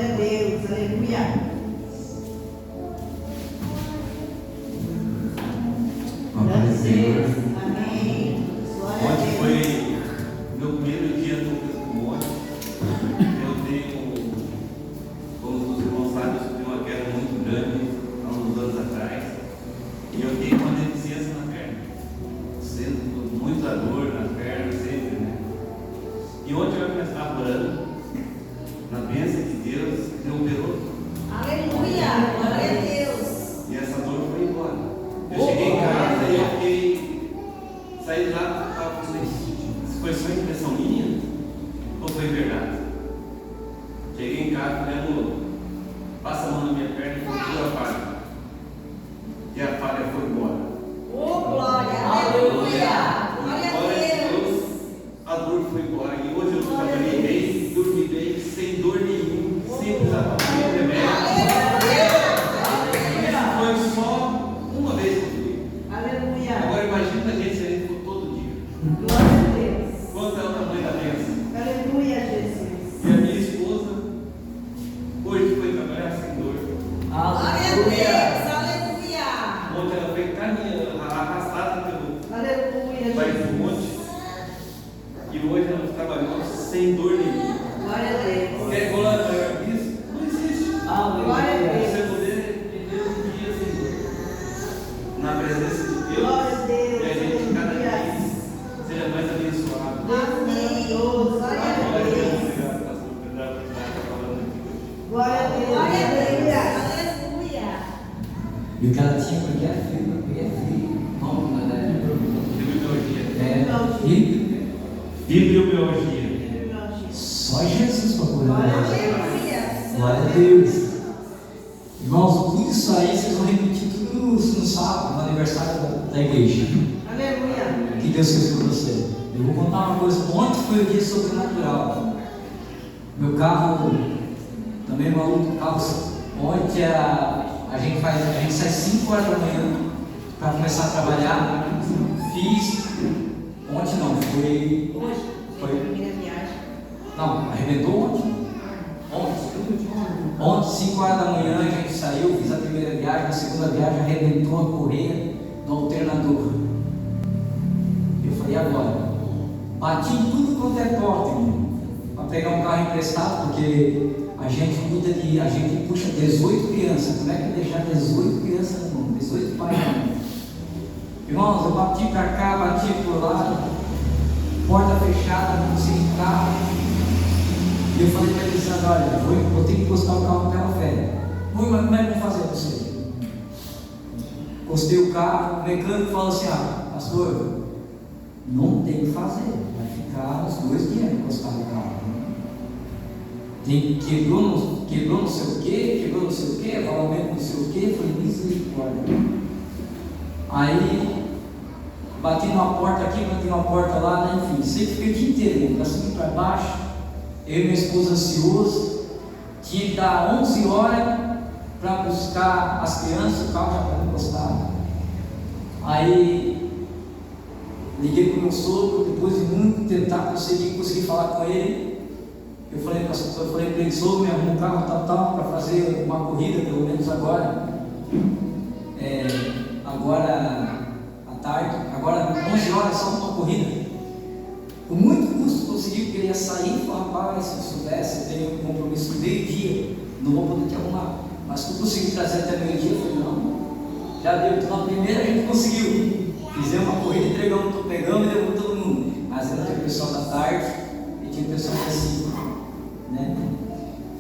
Glória a Deus, aleluia. Glória a Deus, amém. Glória a Deus. Ontem foi meu primeiro dia no monte. Eu tenho, como os irmãos sabem, eu sofri uma queda muito grande há uns anos atrás. E eu tenho uma deficiência na perna, sendo muita dor na perna sempre, né? E ontem eu estava orando, na bênção de Deus, me operou. Aleluia, glória a Deus. E essa dor foi embora. Eu cheguei em casa e eu fiquei, saí de lá, falei, se foi só impressão minha ou foi verdade? Cheguei em casa, falei, amor, passa a mão na minha perna e procura a falha. E a falha foi embora. Oh, glória, aleluia. Glória a Deus. A dor foi embora. E hoje eu trabalhei bem, dormi bem, sem dor nenhuma, sem precisar tomar remédio. Foi só uma vez que eu fui. Aleluia. Agora imagina a gente se a gente for todo dia. Glória a Deus. Quanto é o tamanho da bênção? Aleluia, Jesus. E a minha esposa hoje foi trabalhar sem dor. Glória a Deus, aleluia. Ontem ela foi caminhando, arrastada pelo Aleluia, país do Jesus. monte. E hoje ela trabalhou sem dor nenhuma. Glória a Deus. Quer glória maior que isso? Não existe. Glória a Deus. Você poder viver um dia sem dor. Na presença de Deus. Glória a Deus. E a gente cada Aleluia. vez seja mais abençoado. Maravilhoso. Glória a Glória a Deus. Deus. Obrigado, pastor, por estar falando aqui hoje. Glória a Deus. Glória a Deus. Aleluia. E o cara tinha porque é frio, porque é frio. Vamos na verdade. Fibromialgia. Fibromialgia. Só Jesus para curar. Aleluia. Glória a Deus. Irmãos, tudo isso aí vocês vão repetir tudo no sábado, no aniversário da igreja. Aleluia. Que Deus fez por você. Eu vou contar uma coisa. Ontem foi o dia sobrenatural. Meu carro, também maluco, carro. Ontem a gente sai 5 horas da manhã para começar a trabalhar. Fiz. Ontem não, foi. Hoje, Foi. primeira viagem. Não, arrebentou ontem. Ontem, 5 horas da manhã, a gente saiu, fiz a primeira viagem, a segunda viagem arrebentou a correia do alternador. Eu falei, agora? Bati em tudo quanto é porta, irmão, para pegar um carro emprestado, porque a gente cuida de, a gente puxa 18 crianças. Como é que deixar 18 crianças no mundo? 18 pais no mundo. Irmãos, eu bati para cá, bati por lá, porta fechada, não consegui carro. E eu falei para eles, olha, vou ter que encostar o carro pela fé. Mas como é que eu vou fazer você? Encostei o carro, o mecânico falou assim, pastor, não tem que fazer, vai ficar uns 2 dias encostado o carro. Quebrou não sei o que, avalamento não sei o que, foi misericórdia. Aí, bati numa porta aqui, bati numa porta lá, né? Enfim, sempre fiquei o dia inteiro, para cima e para baixo. Eu e minha esposa ansioso, tinha que dar 11 horas para buscar as crianças, o carro já estava encostado. Aí, liguei para o meu sogro, depois de muito tentar consegui falar com ele. Eu falei para ele, sogro, me arrumou um carro tal, para fazer uma corrida, pelo menos agora. Agora à tarde, agora 11 horas, só uma corrida. Com muito custo consegui, porque ele ia sair e falar, rapaz, se eu soubesse, eu tenho um compromisso meio-dia, não vou poder te arrumar. Mas se eu conseguir trazer até meio-dia, eu falei, não, já deu, então na primeira a gente conseguiu. Fizemos uma corrida, entregamos, pegamos e levamos todo mundo. Mas ainda tinha o pessoal da tarde e tinha o pessoal da 5, né?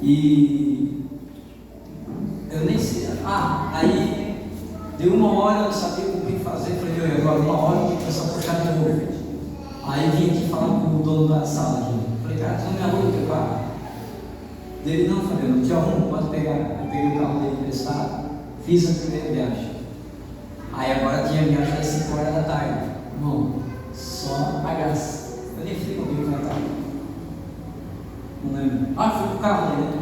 E eu nem sei, aí deu 1 hora, eu não sabia o que fazer, falei, agora 1 hora, o pessoal puxar de novo. Aí eu vim aqui falar com o dono da sala aqui. Falei, cara, tu não me arruma o teu carro? Dele, não, falei, não te arrumo, pode pegar. Eu peguei o carro dele emprestado, fiz a primeira viagem. Aí agora tinha viagem às 5 horas da tarde. Irmão, só a graça. Eu nem fui comigo na tarde. Não lembro. Fui com o carro dele, né?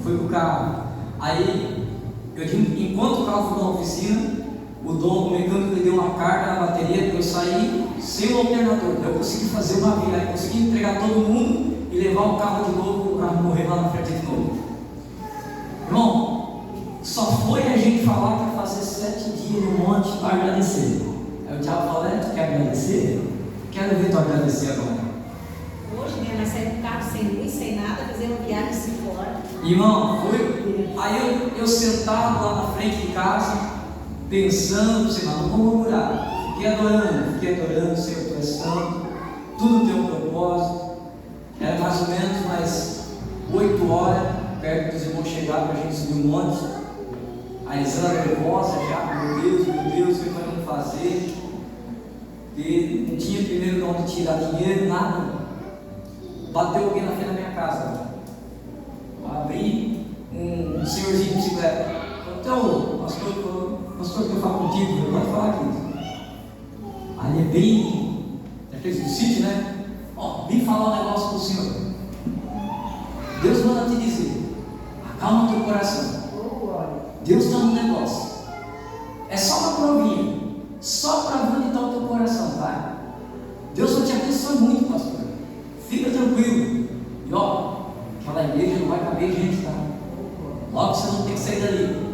Fui com o carro. Aí, eu tinha, enquanto o carro foi na oficina, o mecânico me deu uma carga na bateria para eu sair sem o alternador. Eu consegui fazer uma viagem, consegui entregar todo mundo e levar o carro de novo, o carro morrer lá na frente de novo. Irmão, só foi a gente falar que ia fazer 7 dias no monte para agradecer. Aí o diabo fala: tu quer agradecer? Quero ver tu agradecer agora. Hoje, né, nós saímos do carro sem luz, sem nada, fizemos uma viagem 5 horas. Irmão, foi. Aí eu sentado lá na frente de casa, pensando, sei lá, não vou murmurar. Fiquei adorando, Senhor, tu és santo, tudo tem um propósito. Era mais ou menos mais 8 horas, perto dos irmãos chegaram para a gente subir um monte. A Elisandra nervosa já: meu Deus, o que nós vamos fazer? E não tinha primeiro de onde tirar dinheiro, nada. Bateu alguém na frente da minha casa. Abri um senhorzinho de bicicleta. Então, pastor, que eu falo contigo, eu pode falar aqui. Ali é bem daqueles do sítio, né? Ó, vim falar um negócio para o senhor. Deus manda te dizer: acalma o teu coração. Deus está no negócio. É só uma provinha, só para ver onde está o teu coração, tá? Deus vai te abençoar muito, pastor. Fica tranquilo. E ó, aquela igreja não vai caber gente, tá? Logo você não tem que sair dali.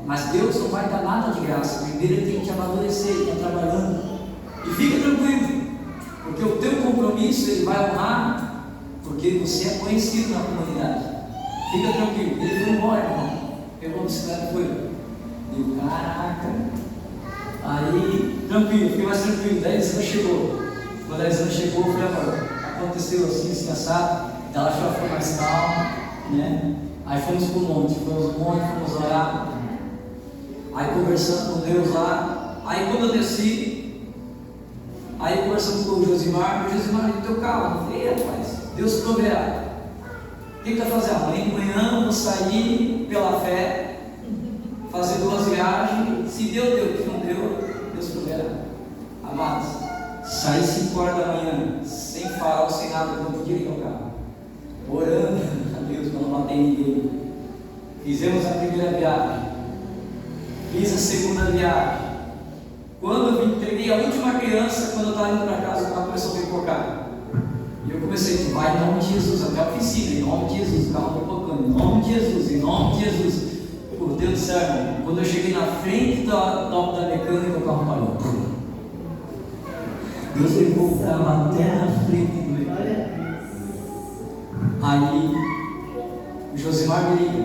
Mas Deus não vai dar nada de graça. Primeiro Ele tem que te amadurecer, Ele está trabalhando. E fica tranquilo, porque o teu compromisso Ele vai honrar, porque você é conhecido na comunidade. Fica tranquilo. Ele foi embora, irmão. Pegou a bicicleta e foi. Deu, caraca. Aí, tranquilo, fiquei mais tranquilo. Daí a Elisandra chegou. Quando a Elisandra chegou, eu falei: amor, aconteceu assim, assado. Ela já foi mais calma, né? Aí fomos para o monte, fomos orar. Aí conversando com Deus lá. Aí quando eu desci, aí conversando com o Josimar no teu carro. Eu falei: rapaz, Deus proverá. O que vai fazer? Amanhã de manhã eu vou sair pela fé, fazer 2 viagens. Se deu, se não deu, Deus proverá. Amados, saí 5 horas da manhã, sem farol, sem nada, não podia ligar o carro, orando a Deus para não bater em ninguém. Fizemos a primeira viagem, fiz a segunda viagem. Quando eu entreguei a última criança, quando eu estava indo para casa, o carro começou a pipocar. E eu comecei: tu vai em nome de Jesus, até a oficina, em nome de Jesus, o carro pipocando, em nome de Jesus, em nome de Jesus. Por Deus do céu, irmão, quando eu cheguei na frente da mecânica, o carro parou. Deus levou o carro até na frente do mecânico. Aí o Josimar me liga: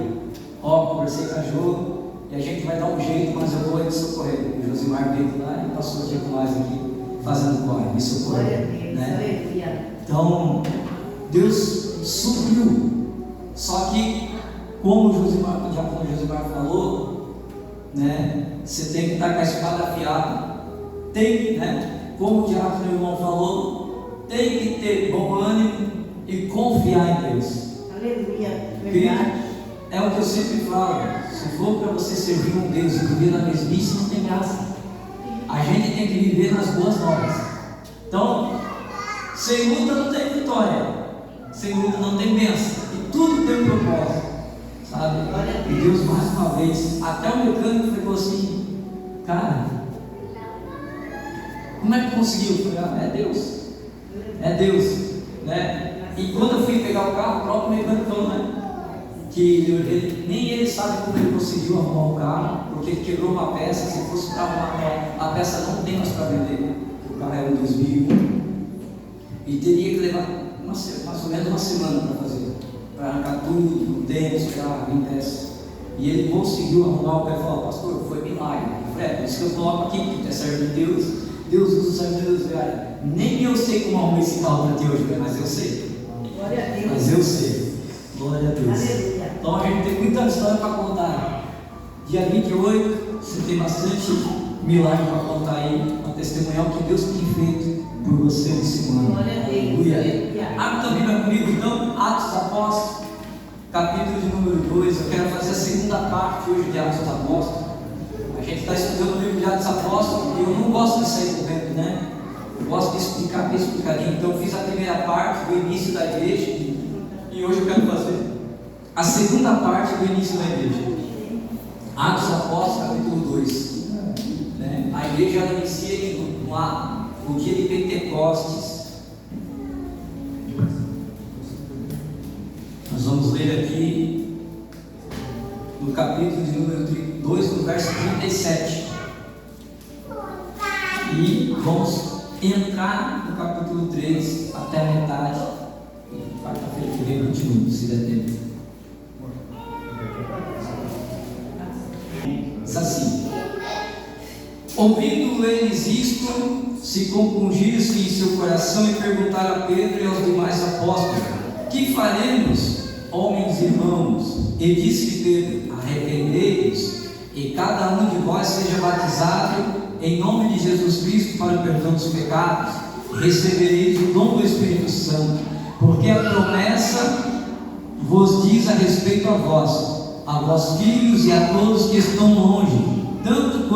ó, conversei com a Jo e a gente vai dar um jeito, mas eu vou aí socorrer. O Josimar veio lá e passou o dia com nós aqui, fazendo corre, me socorrer, né? Então, Deus supriu. Só que, como o Josimar falou, né? Você tem que estar com a espada afiada. Tem que, né? Como o diácono irmão falou, tem que ter bom ânimo e confiar em Deus. Aleluia. Verdade. É o que eu sempre falo: se for para você servir um Deus e viver na mesmice, não tem graça. A gente tem que viver nas boas novas. Então, sem luta não tem vitória, sem luta não tem bênção, e tudo tem um propósito, sabe? E Deus, mais uma vez, até o mecânico ficou assim: cara, como é que conseguiu? Eu falei: é Deus, né? E quando eu fui pegar o carro, o próprio mecânico falou, né, que nem ele sabe como ele conseguiu arrumar o carro, porque ele quebrou uma peça. Se fosse para arrumar a peça, não tem mais para vender. O carro era um 2001 e teria que levar mais ou menos uma semana para fazer, para arrancar tudo, dentro, carro, em peça. E ele conseguiu arrumar o carro e falou: pastor, foi milagre. Eu falei: por isso que eu coloco aqui, porque é servo de Deus. Deus usa o servo de Deus, cara. Nem eu sei como arrumar esse carro para ti hoje, mas eu sei. Glória a Deus. Mas eu sei. Glória a Deus. Aleluia. Então a gente tem muita história para contar. Dia 28, você tem bastante milagre para contar aí, para testemunhar o que Deus tem feito por você nesse ano. Glória a Deus. Aleluia. Abre tua Bíblia comigo, então, Atos dos Apóstolos, capítulo de número 2. Eu quero fazer a segunda parte hoje de Atos dos Apóstolos. A gente está estudando o livro de Atos dos Apóstolos e eu não gosto de sair correndo, né? Eu gosto de explicar bem explicadinho. Então eu fiz a primeira parte do início da igreja e hoje eu quero fazer a segunda parte do início da igreja. Atos dos Apóstolos, capítulo 2. Né? A igreja ela inicia no dia de Pentecostes. Nós vamos ler aqui no capítulo de número 2, no verso 37. E vamos entrar no capítulo 3 até a metade. E quarta-feira que vem continua, se der tempo. Diz assim: ouvindo eles isto, se compungiram-se em seu coração e perguntaram a Pedro e aos demais apóstolos: que faremos, homens e irmãos? E disse Pedro: arrependei-vos, e cada um de vós seja batizado em nome de Jesus Cristo para o perdão dos pecados, e recebereis o dom do Espírito Santo, porque a promessa vos diz a respeito a vós filhos e a todos que estão longe, tanto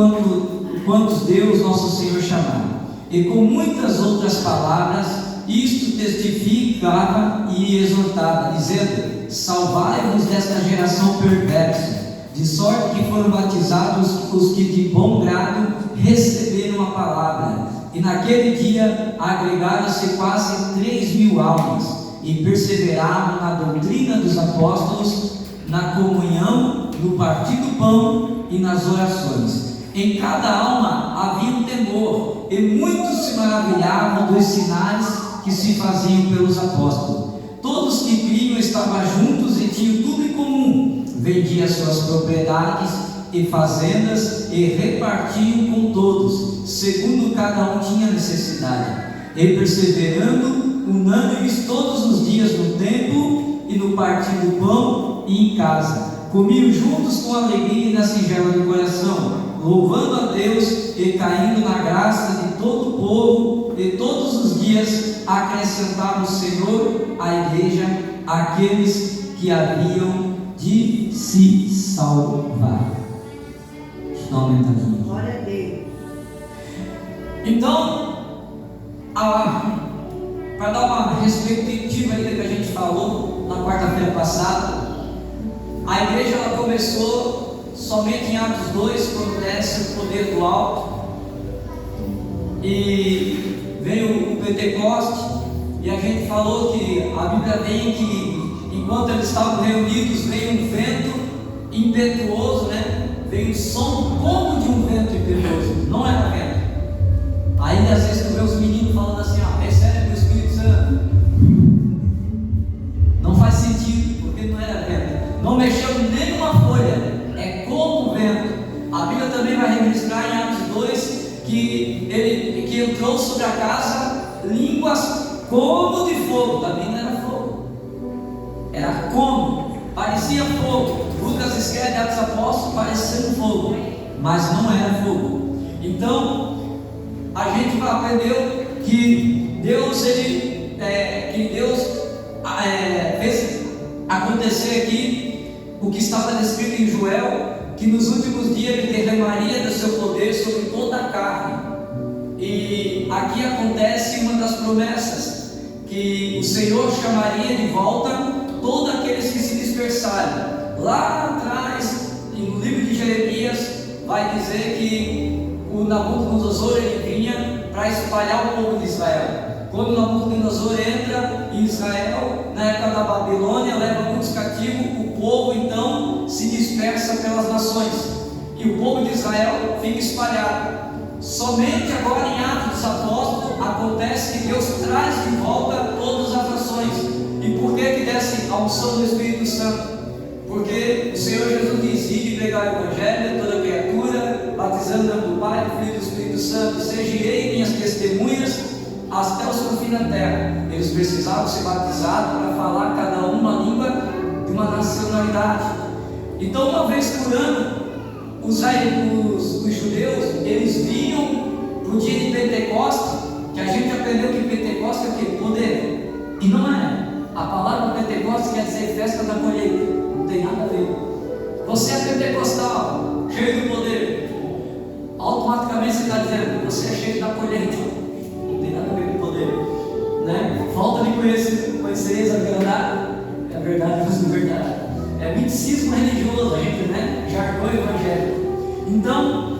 quantos Deus nosso Senhor chamar. E com muitas outras palavras, isto testificava e exortava, dizendo: salvai-vos desta geração perversa. De sorte que foram batizados os que de bom grado receberam a palavra. E naquele dia agregaram-se quase 3.000 almas, e perseveravam na doutrina dos apóstolos, na comunhão, no partir do pão e nas orações. Em cada alma havia um temor, e muitos se maravilhavam dos sinais que se faziam pelos apóstolos. Todos que criam estavam juntos e tinham tudo em comum, vendiam suas propriedades e fazendas e repartiam com todos, segundo cada um tinha necessidade. E perseverando, unânimes todos os dias no templo e no partir do pão e em casa, comiam juntos com alegria e na singela do coração, louvando a Deus e caindo na graça de todo o povo, e todos os dias acrescentava o Senhor à igreja aqueles que haviam de se salvar. Deixa eu dar uma aumentadinha. Glória a Deus. Então, para dar uma perspectiva aí do que a gente falou na quarta-feira passada, a igreja ela começou somente em Atos 2, quando desce o poder do alto, e veio o Pentecoste, e a gente falou que a Bíblia vem que enquanto eles estavam reunidos, veio um vento impetuoso, né? Veio um som como de um vento impetuoso, não era vento. Aí às vezes tu vê os meninos falando assim: recebe o Espírito Santo. Não faz sentido, porque não era vento, não mexeu nenhuma folha, é como vento. A Bíblia também vai registrar em Atos 2 que entrou sobre a casa línguas como de fogo. Também não era fogo, era como, parecia fogo. Lucas escreve Atos Apóstolos parecendo fogo, mas não era fogo. Então a gente aprendeu que Deus fez acontecer aqui o que estava descrito em Joel, que nos últimos dias Ele derramaria do seu poder sobre toda a carne. E aqui acontece uma das promessas, que o Senhor chamaria de volta todos aqueles que se dispersaram. Lá atrás, no livro de Jeremias, vai dizer que o Nabucodonosor ele vinha para espalhar o povo de Israel. Quando Nabucodonosor entra em Israel, na época da Babilônia, leva muitos cativos, o povo então se dispersa pelas nações, e o povo de Israel fica espalhado. Somente agora em Atos dos Apóstolos acontece que Deus traz de volta todas as nações. E por que desce a unção do Espírito Santo? Porque o Senhor Jesus diz: ide pregar o Evangelho a toda criatura, batizando em nome do Pai, do Filho e do Espírito Santo, sejam minhas testemunhas até os confins da terra. Eles precisavam ser batizados para falar cada um uma língua de uma nacionalidade. Então, uma vez por ano, os judeus, eles vinham para o dia de Pentecoste, que a gente aprendeu que Pentecoste é o que? Poder. E não é. A palavra Pentecoste quer dizer festa da colheita. Não tem nada a ver. Você é pentecostal, cheio do poder. Automaticamente você está dizendo: você é cheio da colheita. Não tem nada a ver com poder, né? Falta de conhecereis a verdade. É a verdade, mas não é verdade. É misticismo religioso, a gente, né? Jargão evangélico. Então,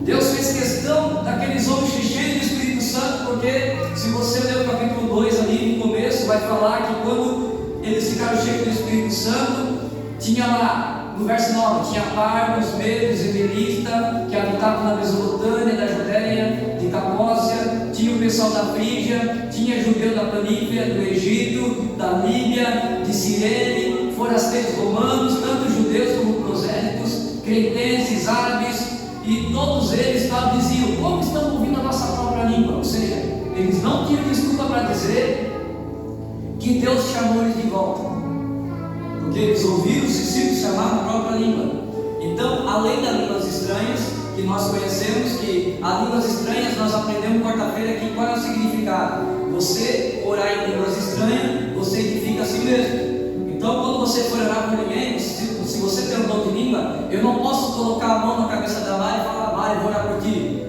Deus fez questão daqueles homens cheios do Espírito Santo, porque se você ler o capítulo 2 ali no começo, vai falar que quando eles ficaram cheios do Espírito Santo, Tinha lá, no verso 9, tinha pardos, medos, emelita, que habitavam na Mesopotâmia, da Judéia, de Capócia, tinha o pessoal da Frígia, tinha judeu da Panífia, do Egito, da Líbia, de Cirene, forasteiros romanos, tanto judeus como prosélitos, cretenses, árabes, e todos eles diziam: como estamos ouvindo a nossa própria língua? Ou seja, eles não tinham desculpa para dizer que Deus chamou eles de volta, porque eles ouviram os discípulos chamar a própria língua. Então, além das línguas estranhas, que nós conhecemos, que as línguas estranhas nós aprendemos quarta-feira aqui, qual é o significado? Você orar em línguas estranhas, você edifica a si mesmo. Então, quando você for orar por ninguém, se você tem um dom de língua, eu não posso colocar a mão na cabeça da Mari e falar: Mari, eu vou orar por ti,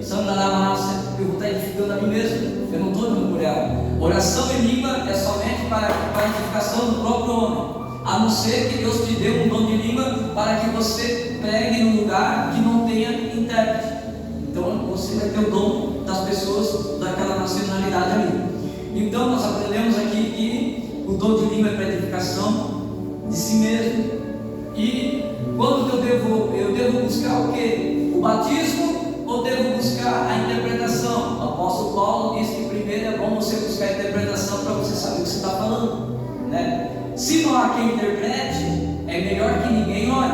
eu vou estar edificando a mim mesmo, eu não estou orando por ela. Oração em língua é somente para a edificação do próprio homem, a não ser que Deus te dê um dom de língua para que você pregue num lugar que não tenha intérprete. Então você vai ter o dom das pessoas daquela nacionalidade ali. Então nós aprendemos aqui que o dom de língua é para edificação de si mesmo. E quando eu devo buscar o quê? O batismo ou devo buscar a interpretação? O apóstolo Paulo diz que primeiro é bom você buscar a interpretação para você saber o que você está falando, né? Se não há quem interprete, é melhor que ninguém ore,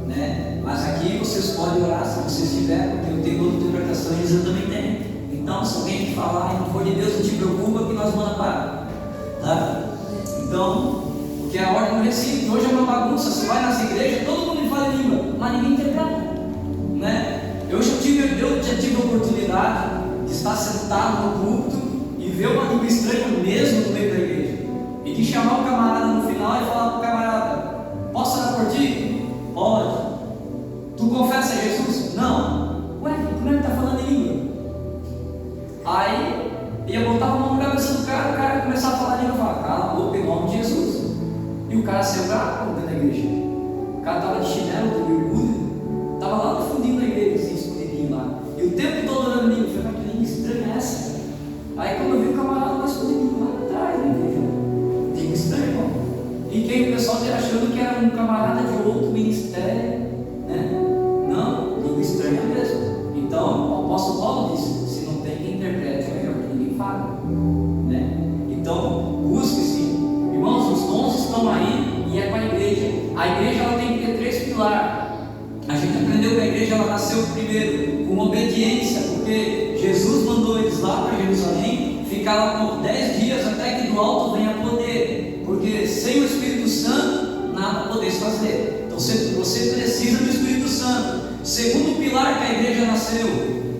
né? Mas aqui vocês podem orar se vocês tiverem, porque eu tenho dom de interpretação e eu também tenho. Então, se alguém te falar e não for de Deus, não te preocupa que nós vamos parar, tá? Então, porque a ordem não é simples. Hoje é uma bagunça. Você vai nas igrejas, todo mundo fala em língua, mas ninguém interpreta, né? Eu já tive a oportunidade de estar sentado no culto e ver uma língua estranha mesmo no meio da igreja, e de chamar o camarada no final e falar para o camarada: posso orar por ti? Pode. Tu confessa a Jesus? Não. Ué, como é que está falando em língua? Aí ia botar a mão na cabeça do cara, o cara ia começar a falar em língua e falar: cala a boca, em nome de Jesus. E o cara saiu bravo dentro da igreja. O cara estava de chinelo, de mergulho, estava lá no fundinho da igreja, assim, escondidinho lá. E o tempo todo olhando língua. Eu falei: mas que língua estranha é essa? Aí quando eu vi o camarada lá escondidinho lá atrás da igreja, língua estranha, irmão. E quem o pessoal estava achando que era um camarada de outro ministério, né? Não, língua estranha mesmo. Então, o apóstolo Paulo disse: se não tem quem interprete, é melhor que ninguém fale, né? Então, busque-se. Irmãos, os dons estão aí e é para a igreja. A igreja ela tem que ter 3 pilares. A gente aprendeu que a igreja ela nasceu primeiro com obediência, porque Jesus mandou eles lá para Jerusalém, ficar lá por 10 dias até que do alto venha poder, porque sem o Espírito Santo nada podeis fazer. Então você precisa do Espírito Santo. Segundo pilar que a igreja nasceu,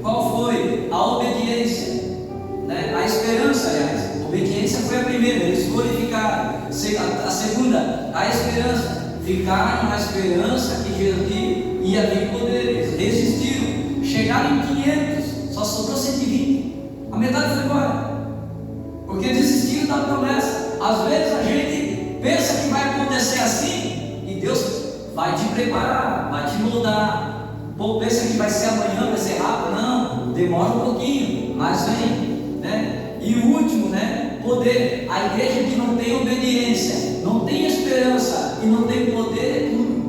qual foi? A obediência, né? A esperança, aliás. A obediência foi a primeira, eles glorificaram. A segunda, a esperança. Ficaram na esperança que Jesus ia vir poder. Eles resistiram. Chegaram em 500, só sobrou 120. A metade foi embora, porque desistiram da promessa. Às vezes a gente pensa que vai acontecer assim, e Deus vai te preparar, vai te moldar. Pô, pensa que vai ser amanhã, vai ser rápido. Não, demora um pouquinho, mas vem, né? E o último, né? Poder. A igreja que não tem obediência, não tem esperança e não tem poder, é tudo.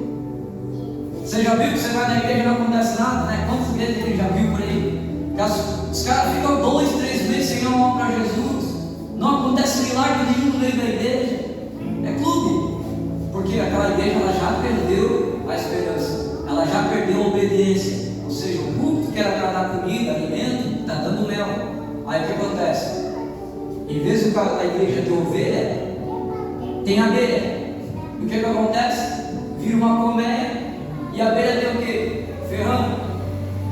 Você já viu que você vai na igreja e não acontece nada, né? Quantas igrejas ele já viu por aí? Os caras ficam 2, 3 meses sem dar uma para Jesus, não acontece milagre nenhum no meio da igreja. É clube, porque aquela igreja ela já perdeu a esperança, ela já perdeu a obediência. Ou seja, o culto que era para dar comida, alimento, está dando mel. Aí o que acontece? Em vez de a igreja ter ovelha, tem abelha. E o que acontece? Vira uma colmeia e a abelha tem o quê? Ferrão.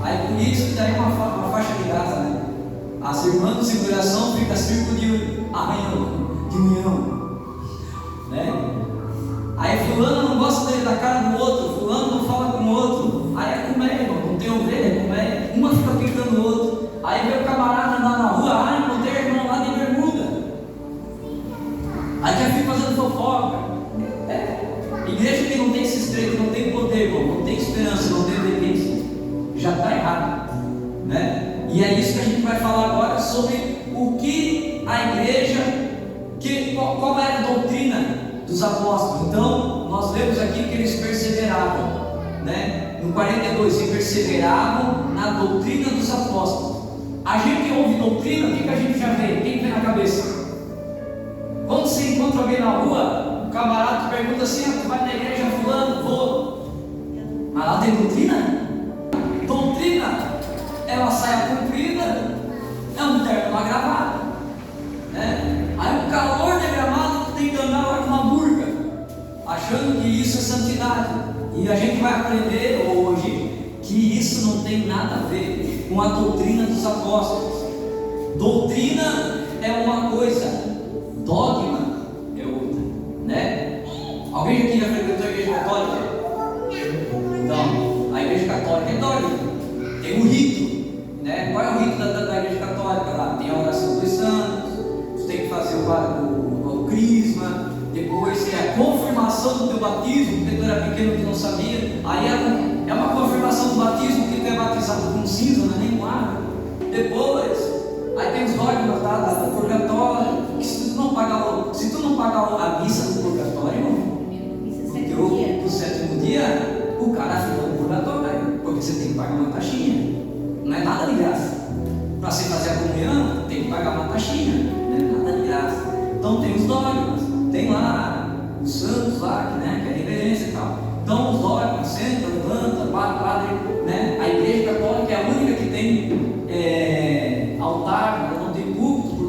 Aí por isso que daí uma faixa de graça, né? As irmãs do seguração ficam círculo de arranhão, de união, né? Aí fulano não gosta da cara do outro, fulano não fala com o outro. Aí é colmeia, irmão, não tem ovelha, é colmeia. Uma fica picando o outro. Aí vê o camarada andar na rua, encontrei a irmã lá de bermuda. Aí já fica fazendo fofoca. Igreja que não tem esses três, não tem poder, irmão, não tem esperança, não tem obediência, já está errado, né? E é isso que a gente vai falar agora sobre o que a igreja, qual era a doutrina dos apóstolos. Então, nós lemos aqui que né? No 42, e perseveravam na doutrina dos apóstolos. A gente ouve doutrina, o que a gente já vê? Quem vem na cabeça? Quando você encontra alguém na rua, o camarada te pergunta assim: tu vai na igreja fulano? Vou. Mas lá tem doutrina? Doutrina é uma saia comprida, é um terno uma gravata, né? Aí o calor de Gramado tem que andar lá com uma burca, achando que isso é santidade. E a gente vai aprender hoje que isso não tem nada a ver com a doutrina dos apóstolos. Doutrina é uma coisa, dogma é outra, né? Alguém aqui já frequentou a igreja católica? Então, a igreja católica é dogma, tem o rito, né? Qual é o rito da igreja católica? Lá tem a oração dos santos, você tem que fazer o crisma, depois tem a confirmação do teu batismo, porque tu era pequeno que não sabia, aí é uma confirmação do batismo, que tu é batizado com cinza, não é nem com água. Depois, aí tem os dogmas do purgatório, que se tu não pagar a missa do purgatório, do sétimo dia, o cara fica no purgatório, porque você tem que pagar uma taxinha, não é nada de graça. Para você fazer a comunhão, tem que pagar uma taxinha, não é nada de graça. Então tem os dogmas, tem lá os santos lá, né, que é reverência e tal. Então os dogmas, senta, levanta, padre, né? A igreja católica é a única que tem altar, ela não tem púlpito,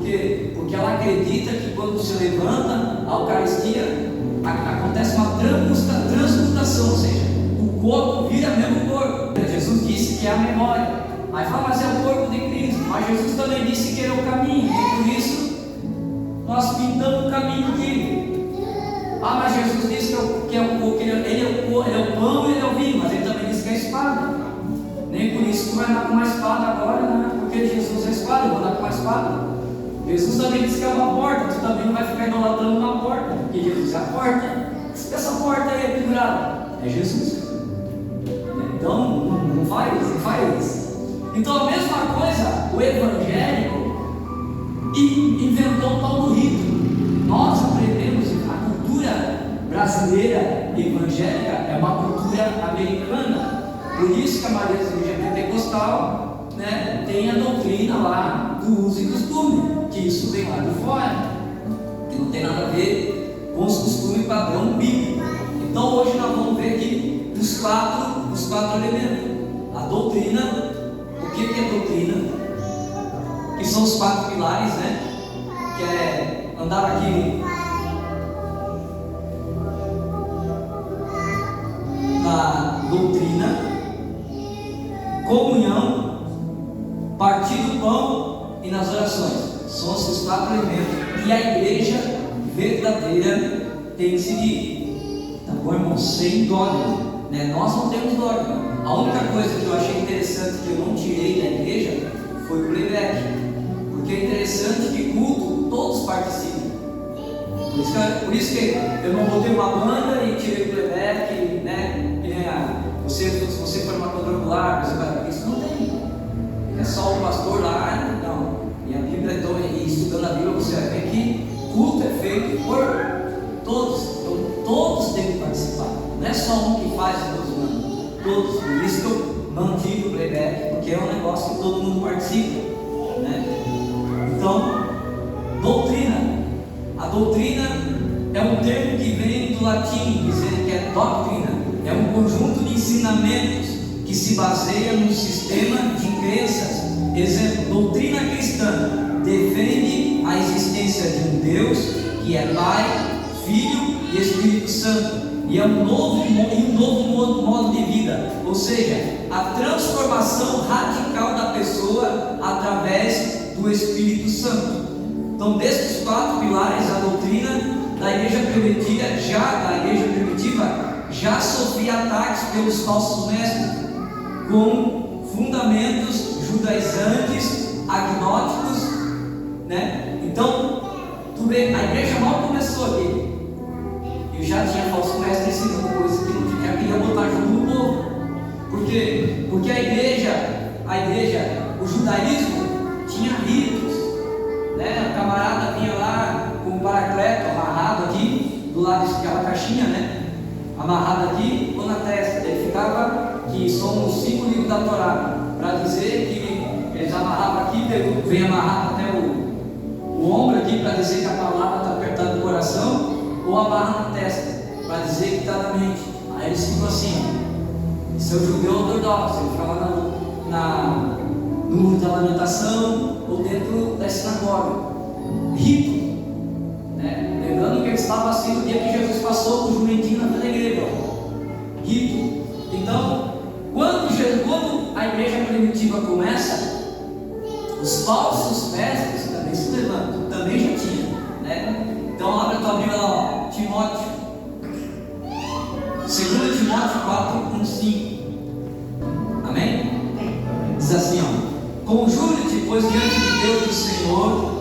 porque ela acredita que quando se levanta a Eucaristia, acontece uma transmutação, ou seja, o corpo vira mesmo corpo. Jesus disse que é a memória. Aí fala, mas é o corpo de Cristo. Mas Jesus também disse que ele é o caminho, e por isso nós pintamos o caminho dele. Ah, mas Jesus disse que ele é o pão e ele é o vinho, mas ele também disse que é a espada. Nem por isso tu vai andar com uma espada agora, né? Porque Jesus é a espada, eu vou andar com uma espada. Jesus também disse que é uma porta, tu também não vai ficar idolatrando uma porta, porque Jesus é a porta. Essa porta aí é pendurada, é Jesus. Então, não faz. Então, a mesma coisa, o evangélico inventou o tal do rito. Nós aprendemos a cultura brasileira evangélica é uma cultura americana. Por isso que a maioria das igrejas pentecostal, né, tem a doutrina lá do uso e costume, que isso vem lá de fora, que não tem nada a ver com os costumes padrão bíblico. Então hoje nós vamos ver aqui os quatro elementos. A doutrina, o que é doutrina? Que são os 4 pilares, né? Que é andar aqui na doutrina, comunhão, partir do pão e nas orações. São esses 4 elementos que a igreja verdadeira tem que seguir. Tá bom, irmão? Sem dogma, né? Nós não temos dogma. A única coisa que eu achei interessante que eu não tirei da igreja foi o playback, porque é interessante que culto todos participam. Por isso que eu não botei uma banda e tirei o playback, né? Se você for uma quadrangular, você vai, isso não tem. É só o pastor lá, não. E a Bíblia, então, estudando a Bíblia, você vai ver que culto é feito por todos. Então, todos têm que participar. Não é só um que faz e todos não. Todos. Por isso que eu mantive o playback, porque é um negócio que todo mundo participa, né? Então, doutrina. A doutrina é um termo que vem do latim, dizendo que é doutrina. É um conjunto de ensinamentos que se baseia num sistema de crenças. Exemplo, doutrina cristã defende a existência de um Deus que é Pai, Filho e Espírito Santo, e é um novo modo de vida, ou seja, a transformação radical da pessoa através do Espírito Santo. Então, desses 4 pilares, a doutrina da igreja primitiva já sofria ataques pelos falsos mestres, com fundamentos judaizantes, agnósticos, né? Então, tu vê, a igreja mal começou aqui, e já tinha falso mestre ensinando coisas que não já queria botar junto no povo. Por quê? Porque a igreja, o judaísmo tinha ritos, né? O camarada vinha lá com o paracleto amarrado aqui, do lado daquela caixinha, né? amarrado aqui ou na testa. Ele ficava que somos 5 livros da Torá, para dizer que eles amarravam aqui, vem amarrado até o ombro aqui, para dizer que a palavra está apertada no coração, ou amarra na testa, para dizer que está na mente. Aí eles ficam assim. Seu judeu ortodoxo, ele ficava no muro da lamentação ou dentro da sinagoga. Rito, né? Lembrando que ele estava assim no dia que Jesus passou por jumentinho na igreja. Rito. Então, quando a igreja primitiva começa, os falsos mestres também se levantam, também já tinha, né? Então, abre a tua Bíblia lá, Timóteo. 2 Timóteo 4, 1, 5. Amém? Diz assim, ó: conjure-te, pois, diante de Deus do Senhor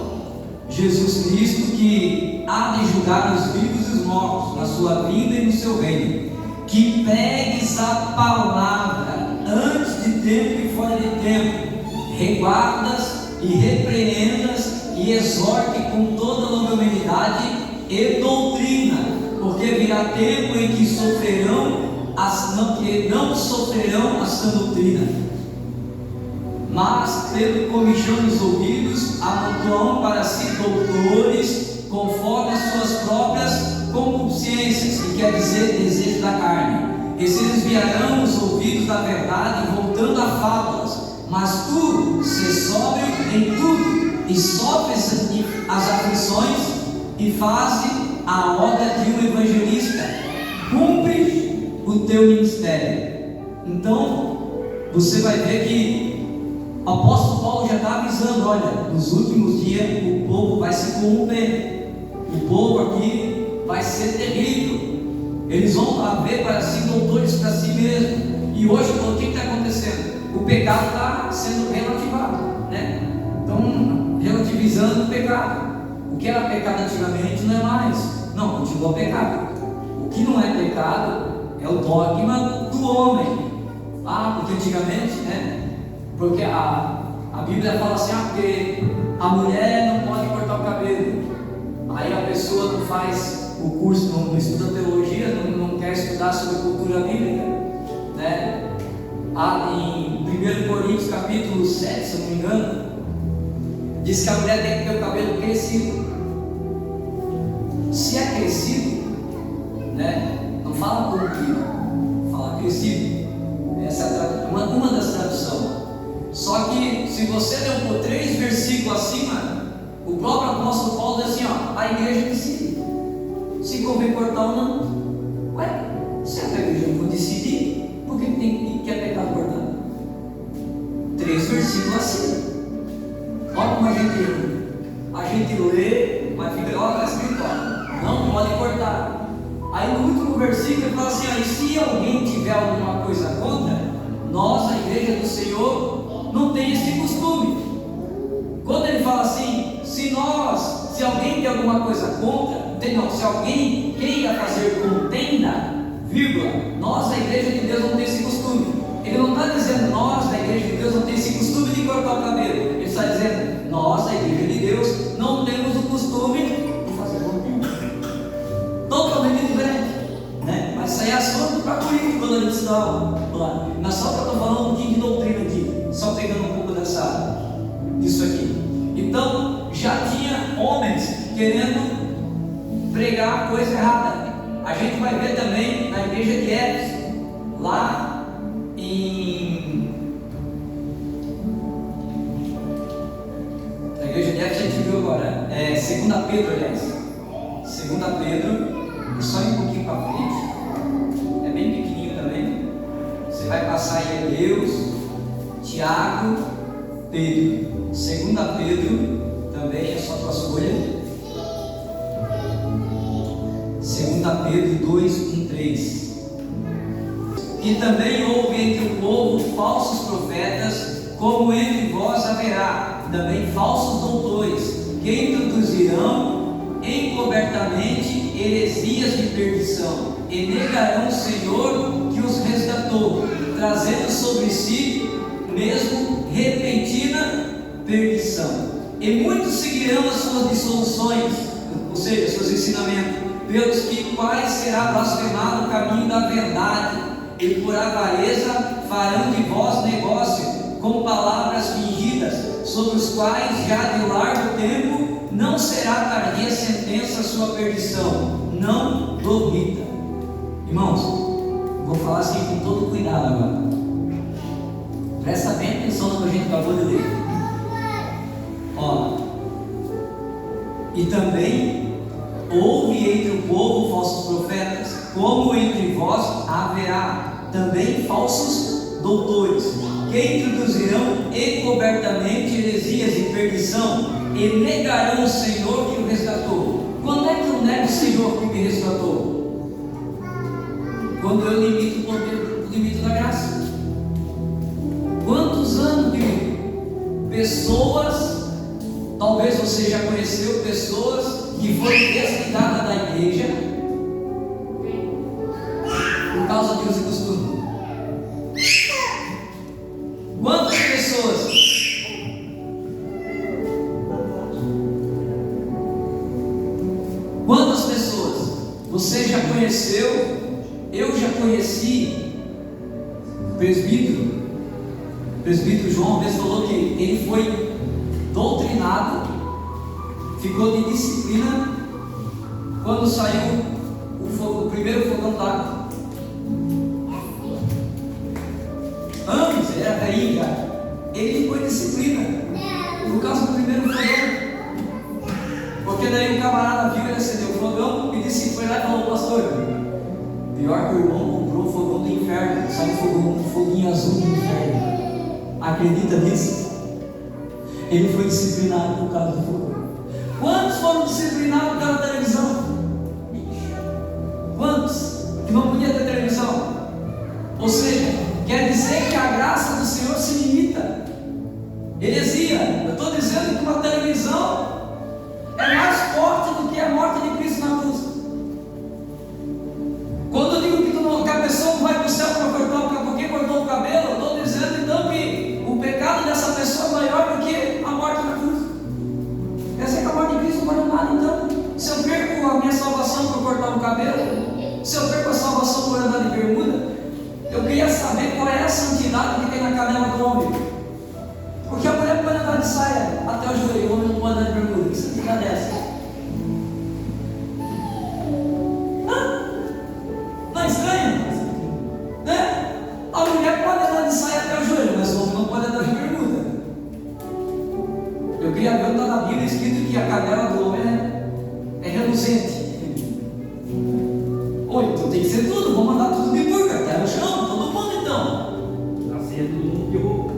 Jesus Cristo, que há de julgar os vivos e os mortos na sua vinda e no seu reino, que pegues a palavra antes de tempo e fora de tempo, reguardas e repreendas e exorte com toda longanimidade e doutrina, porque virá tempo em que não sofrerão a sã doutrina, mas pelo comichão dos ouvidos amontoam para si doutores conforme as suas próprias concupiscências, que quer dizer desejo da carne, e se desviarão os ouvidos da verdade, voltando a fábulas. Mas tu se sóbrio em tudo, e sofres as aflições, e faze a obra de um evangelista, cumpre o teu ministério. Então você vai ver que o apóstolo Paulo já está avisando: olha, nos últimos dias o povo vai se corromper, o povo aqui vai ser terrível, eles vão haver para si doutores para si mesmo. E hoje o que está acontecendo? O pecado está sendo relativado, né? Então, relativizando o pecado. O que era pecado antigamente não é mais, não, continua pecado. O que não é pecado é o dogma do homem. Porque antigamente, né? Porque a Bíblia fala assim: porque a mulher não pode cortar o cabelo. Aí a pessoa não faz o curso, não estuda teologia, não quer estudar sobre cultura bíblica, né? Em 1 Coríntios capítulo 7, se eu não me engano, diz que a mulher tem que ter o cabelo crescido. Se é crescido, né? Não fala comprido, fala crescido. Essa é uma das traduções. Só que se você ler 3 versículos acima, o próprio apóstolo Paulo diz assim: a igreja decide se convém cortar ou não. Ué, se a igreja não for decidir, por que é pecado cortar? 3 versículos acima. Olha como a gente lê, mas fica está escrito: não pode cortar. Aí no último versículo ele fala assim: e se alguém tiver alguma coisa contra, nós, a igreja do Senhor, não tem esse costume. Quando ele fala assim, se alguém tem alguma coisa contra, se alguém queira fazer contenda, vírgula, nós, a igreja de Deus, não tem esse costume. Ele não está dizendo nós, da igreja de Deus, não tem esse costume de cortar o cabelo. Ele está dizendo nós, a igreja de Deus, não temos o costume de fazer contenda. Totalmente diferente, né? Mas isso aí é assunto para política quando a gente está lá. Mas só que eu estou falando um pouquinho de doutrina aqui, só pegando um pouco disso aqui. Então, já tinha homens querendo pregar coisa errada. A gente vai ver também na igreja de Éfeso, lá na igreja de Éfeso a gente viu agora, 2 Pedro, aliás. 2 Pedro, só um pouquinho para frente, é bem pequenininho também. Você vai passar em Hebreus, Tiago, Pedro. 2 Pedro também é só tua escolha. 2 Pedro 2, 1, 3. E também houve entre o povo falsos profetas, como entre vós haverá também falsos doutores, que introduzirão encobertamente heresias de perdição, e negarão o Senhor que os resgatou, trazendo sobre si mesmo repentina perdição. E muitos seguirão as suas dissoluções, ou seja, seus ensinamentos, pelos que quais será blasfemado o caminho da verdade, e por avareza farão de vós negócio com palavras fingidas, sobre os quais já de largo tempo não será tardia sentença a sua perdição. Não dormita. Irmãos, vou falar assim com todo cuidado agora. Presta bem atenção no que a gente acabou de ler. Ó, e também houve entre o povo falsos profetas, como entre vós haverá também falsos doutores, que introduzirão encobertamente heresias e perdição, e negarão o Senhor que o resgatou. Quando é que eu nego o Senhor que me resgatou? Quando eu limito o poder, o limite da graça. Quantos anos de pessoas, talvez você já conheceu pessoas que foram desligadas da igreja por causa de uso e costume? Quantas pessoas? Quantas pessoas você já conheceu? Eu já conheci o presbítero João, uma vez falou que ele foi doutrinado, ficou de disciplina quando saiu o primeiro fogão d'água. Antes, ele era velhinho, ele ficou em disciplina por causa do primeiro fogão. Porque daí o camarada viu ele acendeu o fogão e disse, foi lá e falou: pastor, pior que o irmão comprou o fogão do inferno, saiu um foguinho azul do inferno. Acredita nisso? Ele foi disciplinado por causa do fogão. Quantos foram disciplinados por causa da televisão? Quantos? Que não podia ter televisão? Ou seja, quer dizer que a graça do Senhor se limita. Heresia. Eu estou dizendo que uma televisão é mais forte do que a morte de Cristo na cruz. Quando eu digo que a pessoa não vai para o céu para cortar porque cortou o cabelo, eu estou dizendo então que o pecado dessa pessoa é maior do que a morte na cruz. Quer dizer que a morte de Cristo não vale nada. Então, se eu perco a minha salvação por cortar o cabelo, se eu perco a salvação por andar de bermuda, eu queria saber qual é a santidade que tem na canela do homem. Porque a mulher pode andar de saia até o joelho, o homem não pode andar de bermuda. Que santidade é essa? Não é estranho? Né? A mulher pode andar de saia até o joelho, mas o homem não pode andar de bermuda. Eu queria ver onde está na Bíblia escrito que a canela do homem é reluzente. Oi, então tem que ser tudo, vamos mandar tudo de burca, até no chão, todo mundo então. Assim é todo mundo de roupa.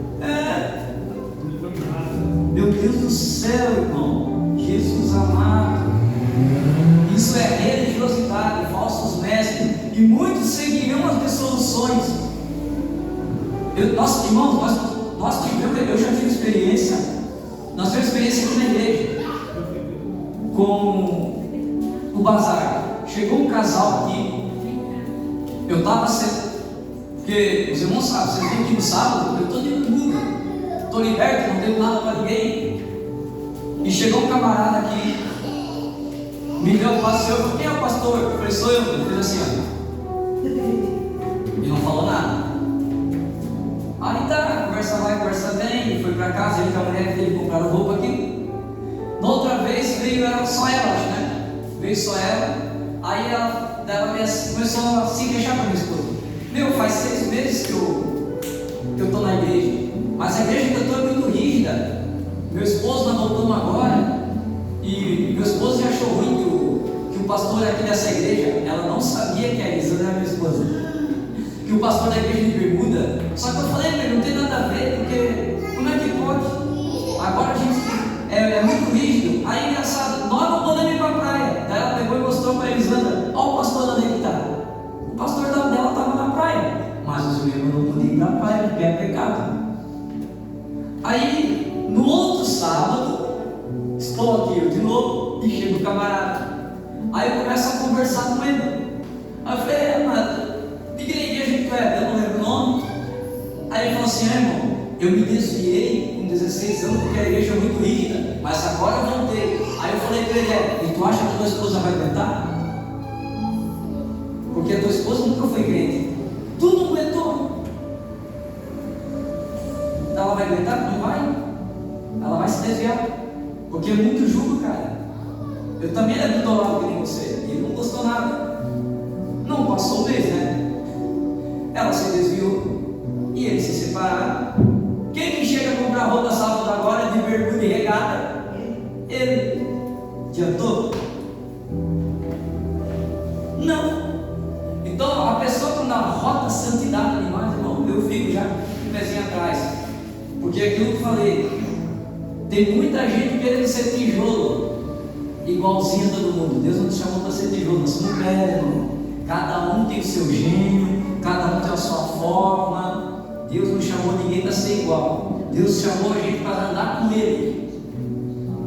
Meu Deus do céu, irmão, Jesus amado, isso é religiosidade, falsos mestres, e muitos seguirão as dissoluções. Irmãos, nós tivemos, eu já tive experiência, nós tivemos experiência aqui na igreja, com o bazar. Chegou um casal aqui, eu estava sendo, porque os irmãos sabem, vocês vêm aqui no sábado, eu estou de muda, estou liberto, não devo nada para ninguém. E chegou um camarada aqui, me deu o pastor, eu falei: quem é o pastor? Eu falei: sou eu. Ele fez assim, ó, e não falou nada. Aí tá, conversa vai, conversa vem, e foi para casa, ele com a mulher dele compraram roupa aqui. Na outra vez veio só ela, acho, né? Veio só ela. Aí ela começou a se queixar para minha esposa: meu, faz 6 meses que eu estou na igreja, mas a igreja que eu estou é muito rígida. Meu esposo nós voltamos agora, e meu esposo já achou ruim que o pastor aqui dessa igreja, ela não sabia que a Elisandra era minha esposa, que o pastor da igreja de bermuda. Só que eu falei para ele: não tem nada a ver, porque como é que pode? Agora a gente é muito rígido. Aí engraçado, nós não podemos ir para a praia. Daí ela pegou e mostrou para a Elisandra: olha o pastor da onde que está. O pastor dela estava na praia, mas os membros não podiam ir para a praia, porque é pecado. Aí no outro sábado, estou aqui eu de novo, e chega o camarada. Aí eu começo a conversar com ele. Aí eu falei: mas de que igreja que tu é? Eu não lembro o nome. Aí ele falou assim: irmão, eu me desviei com 16 anos porque a igreja é muito rígida, mas agora eu voltei. Aí eu falei para ele: e tu acha que a tua esposa vai aguentar? porque a tua esposa nunca foi crente. Tu não aguentou. Ela vai aguentar? Não vai. Ela vai se desviar, porque é muito jugo, cara. Eu também era do lado que nem você, e ele não gostou nada. Não passou o mês, né? Ela se desviou e eles se separaram. Quem que chega a comprar roupa sábado agora de bermuda e regata? Ele. Adiantou? Não. Então a pessoa quando ela rota a santidade demais, irmão, eu fico já com o pezinho atrás. Porque é aquilo que eu falei, tem muita gente querendo ser tijolo, igualzinho a todo mundo. Deus não te chamou para ser tijolo, nós somos velhos, irmão. Cada um tem o seu gênio, cada um tem a sua forma. Deus não chamou ninguém para ser igual. Deus chamou a gente para andar com Ele.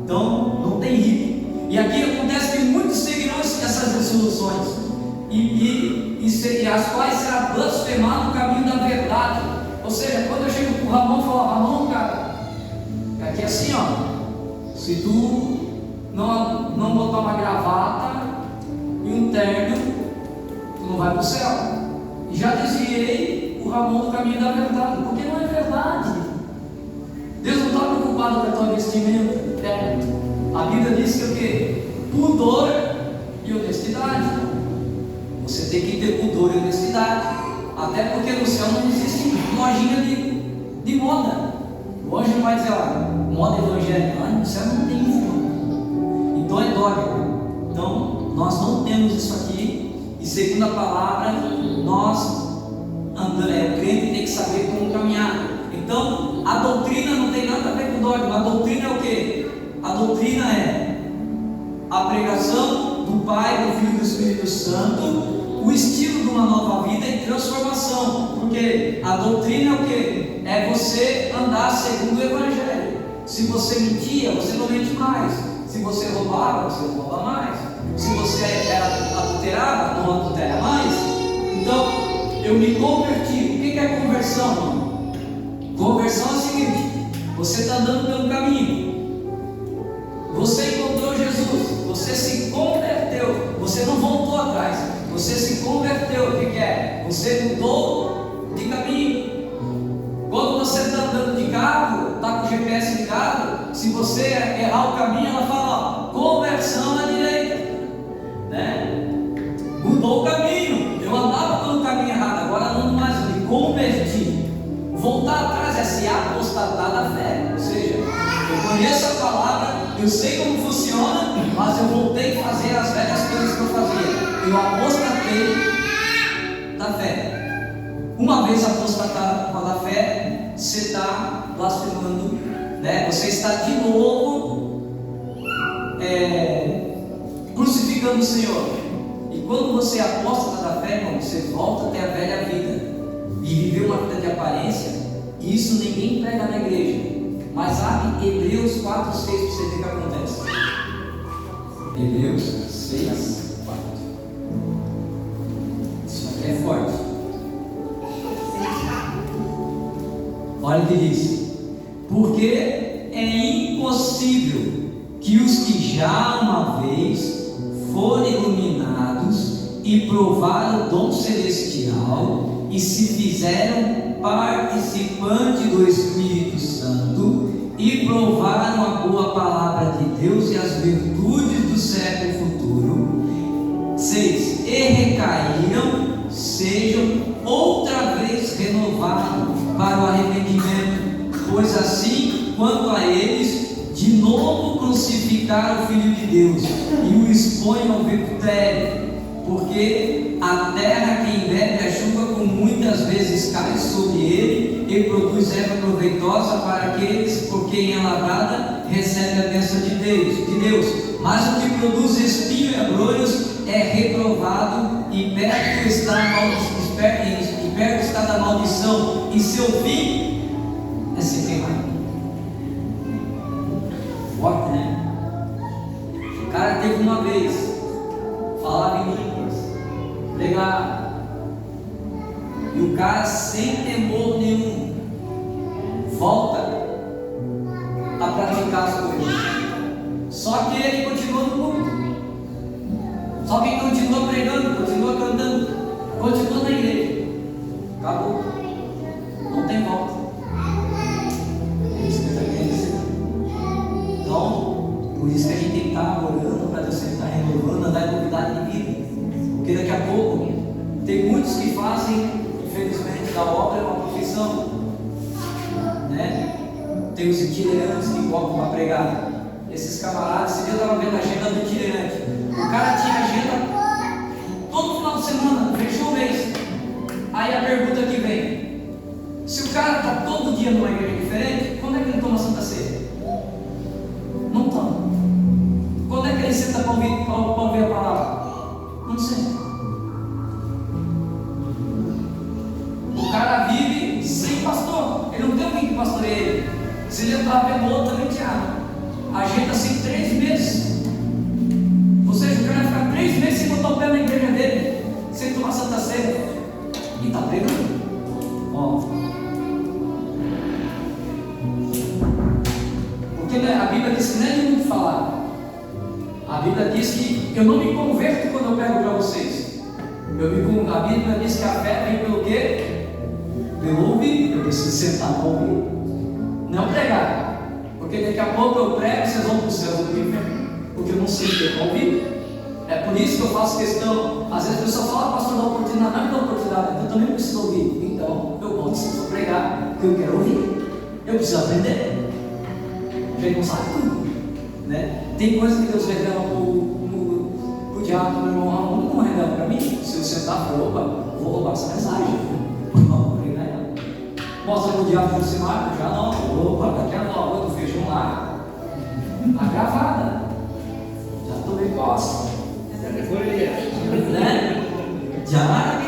Então não tem ritmo. E aqui acontece que muitos seguirão essas resoluções e as quais será blasfemado o caminho da verdade. Ou seja, quando eu chego para o Ramon e falo, Ramon, cara, aqui é assim, ó, se tu não botar uma gravata e um terno, tu não vai para o céu. E já desviei o Ramon do caminho da verdade, porque não é verdade. Deus não está preocupado com a tua vestimenta. A Bíblia diz que é o quê? Pudor e honestidade. Você tem que ter pudor e honestidade. Até porque no céu não existe lojinha de moda. Hoje não vai dizer, moda evangélica. Lá no céu não tem isso, não. Então é dogma. Então nós não temos isso aqui. E segundo a palavra, nós o crente tem que saber como caminhar. Então a doutrina não tem nada a ver com dogma. A doutrina é o quê? A doutrina é a pregação do Pai, do Filho e do Espírito Santo, o estilo de uma nova vida e transformação. Porque a doutrina é o quê? É você andar segundo o Evangelho. Se você mentia, você não mente mais. Se você roubava, você não rouba mais. Se você era adulterava, não adultera mais. Então, eu me converti. O que é conversão, irmão? Conversão é o seguinte: você está andando pelo caminho. Você encontrou Jesus, você se converteu, você não voltou atrás, você se converteu. O que é? Você mudou de caminho. Quando você está andando de carro, está com o GPS ligado, se você errar o caminho, ela fala, conversão à direita, né? Mudou o caminho. Eu andava pelo caminho errado, agora não mais, eu me converti. Voltar atrás é se apostatar da fé. Ou seja, eu conheço a palavra, eu sei como funciona, mas eu voltei a fazer as velhas coisas que eu fazia. Eu apostatei da fé. Uma vez apostatado da fé, você está blasfemando, né? Você está de novo crucificando o Senhor. E quando você apostata da fé, irmão, você volta a ter a velha vida e viver uma vida de aparência. Isso ninguém prega na igreja. Mas abre Hebreus 4:6 para você ver o que acontece. Hebreus 6:4. Isso aqui é forte. Olha o que diz: porque é impossível que os que já uma vez foram iluminados e provaram o dom celestial e se fizeram participantes do Espírito Santo e provaram a boa palavra de Deus e as virtudes do século futuro. 6. E recaíram, sejam outra vez renovados para o arrependimento, pois assim quanto a eles, de novo crucificaram o Filho de Deus e o expõem ao vitupério. Porque a terra que inverte a chuva com muitas vezes cai sobre ele e produz erva proveitosa para aqueles por quem é lavrada, recebe a bênção de Deus. Mas o que produz espinho e abrolhos é reprovado e perto está da maldição, e seu fim é ser queimado. Forte, né? O cara teve uma vez, falava em línguas, pregava, e o cara sem temor nenhum volta a praticar as coisas. Só que ele continua no mundo, só que ele continua pregando, continua cantando. continua na igreja. Acabou. Não tem volta. É isso que eu estou querendo dizer. Então, por isso que a gente tem que estar orando para Deus sempre estar renovando, andar em novidade de vida. Porque daqui a pouco tem muitos que fazem, infelizmente, da obra uma profissão, né? Tem os itinerantes que colocam para pregar. Esses camaradas, esse dia eu estava vendo a agenda do itinerante. O cara tinha agenda todo final de semana, fechou o mês. Aí a pergunta que vem: se o cara está todo dia numa igreja diferente, quando é que ele toma Santa Ceia? Não toma. Quando é que ele senta para ouvir a palavra? Não sei. O cara vive sem pastor, ele não tem alguém que pastoreie ele. Se ele entrar pelo outro, também Tiago. Agenda-se 3 meses. Ou seja, o cara vai ficar 3 meses sem botar o pé na igreja dele, sem tomar Santa Ceia. E está pregando. Ó. Porque a Bíblia diz que não é de muito falar. A Bíblia diz que eu não me converto quando eu prego para vocês. A Bíblia diz que a fé vem pelo quê? Pelo ouvir. Eu preciso sentar para ouvir, não pregar. Porque daqui a pouco eu prego, vocês vão para o céu do inferno, porque eu não sei o que é ouvir. É por isso que eu faço questão. Às vezes a pessoa fala: pastor, dá oportunidade. Não me dá oportunidade, eu também preciso ouvir. Então eu volto sempre a pregar, porque eu quero ouvir. Eu preciso aprender. A gente não sabe tudo, né? Tem coisa que Deus revela para o diabo, meu irmão Ramon, não revela para mim. Se eu sentar, opa, vou roubar essa mensagem. Não, pregar ela. Mostra para o diabo do cenário, já não. Opa, daqui a nova do feijão lá. Está gravada. Já tomei posse. Né? Já.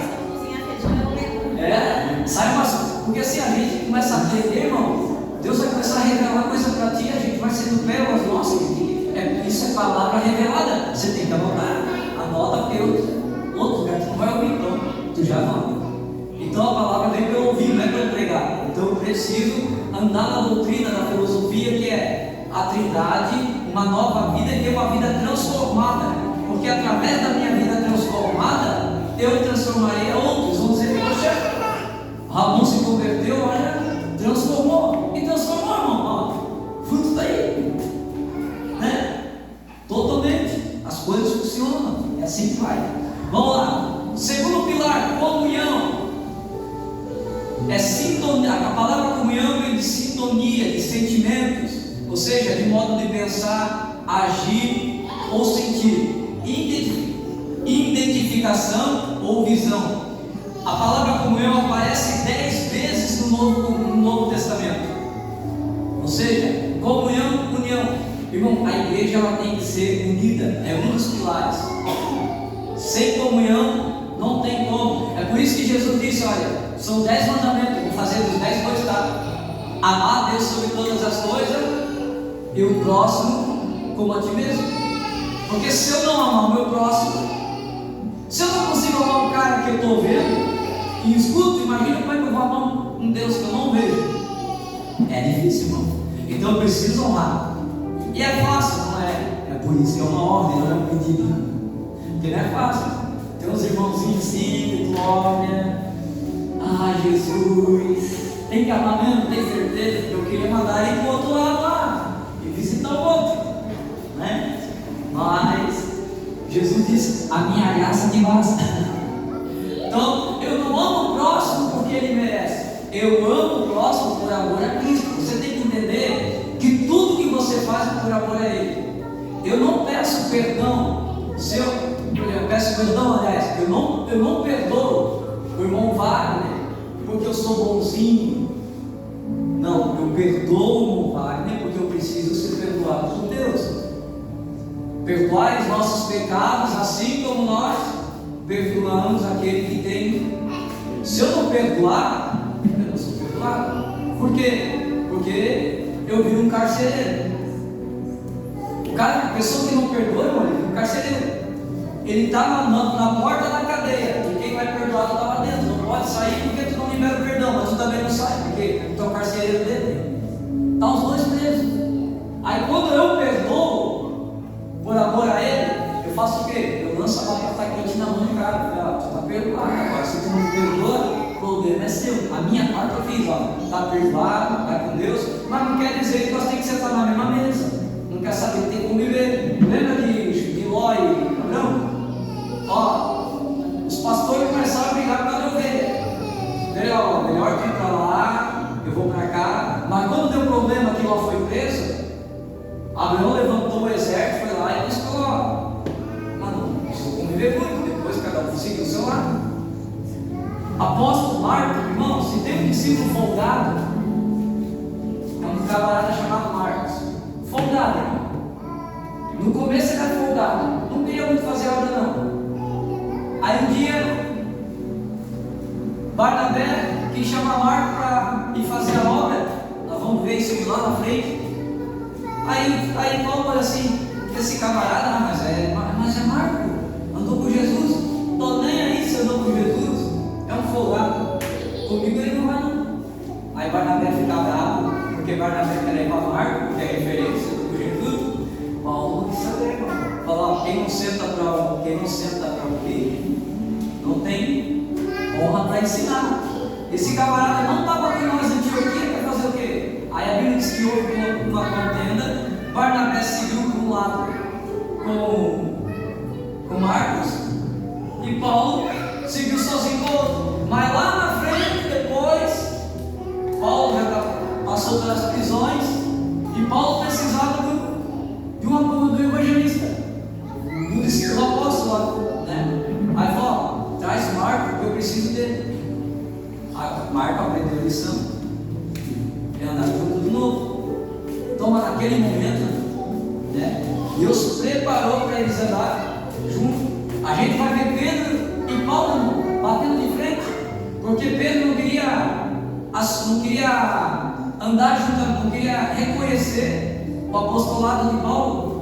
Sai umas. Porque assim a gente começa a aprender, irmão. Deus vai começar a revelar coisa para ti, a gente vai sendo pérolas nossas. Isso é palavra revelada. Você tem que anotar. Anota, porque outro lugar tu não vai ouvir, então tu já anota. Então a palavra vem para eu ouvir, não é para eu pregar. Então eu preciso andar na doutrina, na filosofia, que é a Trindade, uma nova vida e ter uma vida transformada. Porque através da minha vida transformada, eu transformarei a outros. Vamos dizer, poxa, Ramon se converteu, olha, transformou. E transformou, irmão. Fruto daí. Né? Totalmente. As coisas funcionam. É assim que vai. Vamos lá. Segundo pilar, comunhão. É sintonia. A palavra comunhão vem de sintonia, de sentimentos. Ou seja, de modo de pensar, agir ou sentir. Identificação ou visão. A palavra comunhão aparece 10 vezes no Novo Testamento. Ou seja, comunhão, união. Irmão, a igreja ela tem que ser unida. É um dos pilares. Sem comunhão não tem como. É por isso que Jesus disse: olha, são 10 mandamentos. Eu vou fazer dos 10 gostar. Amar a Deus sobre todas as coisas e o próximo como a ti mesmo. Porque se eu não amar o meu próximo, se eu não consigo amar o cara que eu estou vendo e escuto, imagina como é que eu vou amar um Deus que eu não vejo. É difícil, irmão. Então eu preciso honrar. E é fácil, não é? É por isso que é uma ordem, não é um pedido. Porque não é fácil. Tem uns irmãozinhos assim que tu olha: ah, Jesus, tem que amar mesmo, tem certeza? Porque eu queria mandar ele para o outro lado lá e visitar o outro, né? Mas Jesus disse: a minha graça te basta. Então eu não amo o próximo porque ele merece. Eu amo o próximo por amor a Cristo. Você tem que entender que tudo que você faz é por amor a Ele. Eu não peço perdão. Eu peço perdão, aliás, eu não perdoo o irmão Wagner porque eu sou bonzinho. Não, eu perdoo o irmão Wagner porque eu preciso ser perdoado por Deus. Perdoai os nossos pecados, assim como nós perdoamos aquele que tem. Se eu não perdoar, eu não sou perdoado. Por quê? Porque eu viro um carcereiro. A pessoa que não perdoa, irmão, ele vira um carcereiro. Ele está na porta da cadeia. E quem vai perdoar está lá dentro. Não pode sair porque tu não libera o perdão, mas tu também não sai, porque tu é o carcereiro dele. Está os dois presos. Aí quando eu perdoo por amor a ele, eu faço o quê? Eu lanço a batata quente na mão do cara. Tu está perdoado, agora você aconteceu, a minha parte eu fiz, está perdoado, vai com Deus, mas não quer dizer que nós temos que sentar na mesma mesa, não quer saber que tem que conviver. Lembra de Ló e Abrão? Os pastores começaram a brigar por causa da ovelha. Melhor que ir para lá, eu vou para cá. Mas quando deu problema que Ló foi preso, Abraão levantou o exército, foi lá e buscou Ló. Mas não precisou conviver muito, depois cada um seguiu o seu lado. Apóstolo Marcos, irmão, se tem um discípulo folgado, é um camarada chamado Marcos. Folgado, irmão. No começo ele era folgado, não queria muito fazer obra não. Aí um dia Barnabé quis chamar Marcos para ir fazer a obra. Nós vamos ver isso lá na frente. Aí Paulo falou assim, esse camarada, mas é Marcos, andou com Jesus, estou nem aí se andou com Jesus, é um folgado, comigo ele não vai não. Aí Barnabé fica bravo, porque Barnabé quer levar Marcos, que é referência do Jesus. Paulo quis saber, irmão. Falar, quem não senta para o quê? Não tem honra para ensinar. Esse camarada não estava com nós em Antioquia para fazer o quê? Aí a Bíblia diz que houve uma contenda. Barnabé seguiu para um lado com Marcos e Paulo seguiu sozinho com o outro. Mas lá na frente, depois, Paulo já passou pelas prisões e Paulo precisava do evangelista, do apóstolo, né? Aí falou, traz Marcos, eu preciso dele. Marcos aprendeu a lição e andar junto de novo. Então, naquele momento, né, Deus preparou para eles andar juntos. A gente vai ver Pedro e Paulo batendo de frente, porque Pedro não queria andar junto, não queria reconhecer o apostolado de Paulo.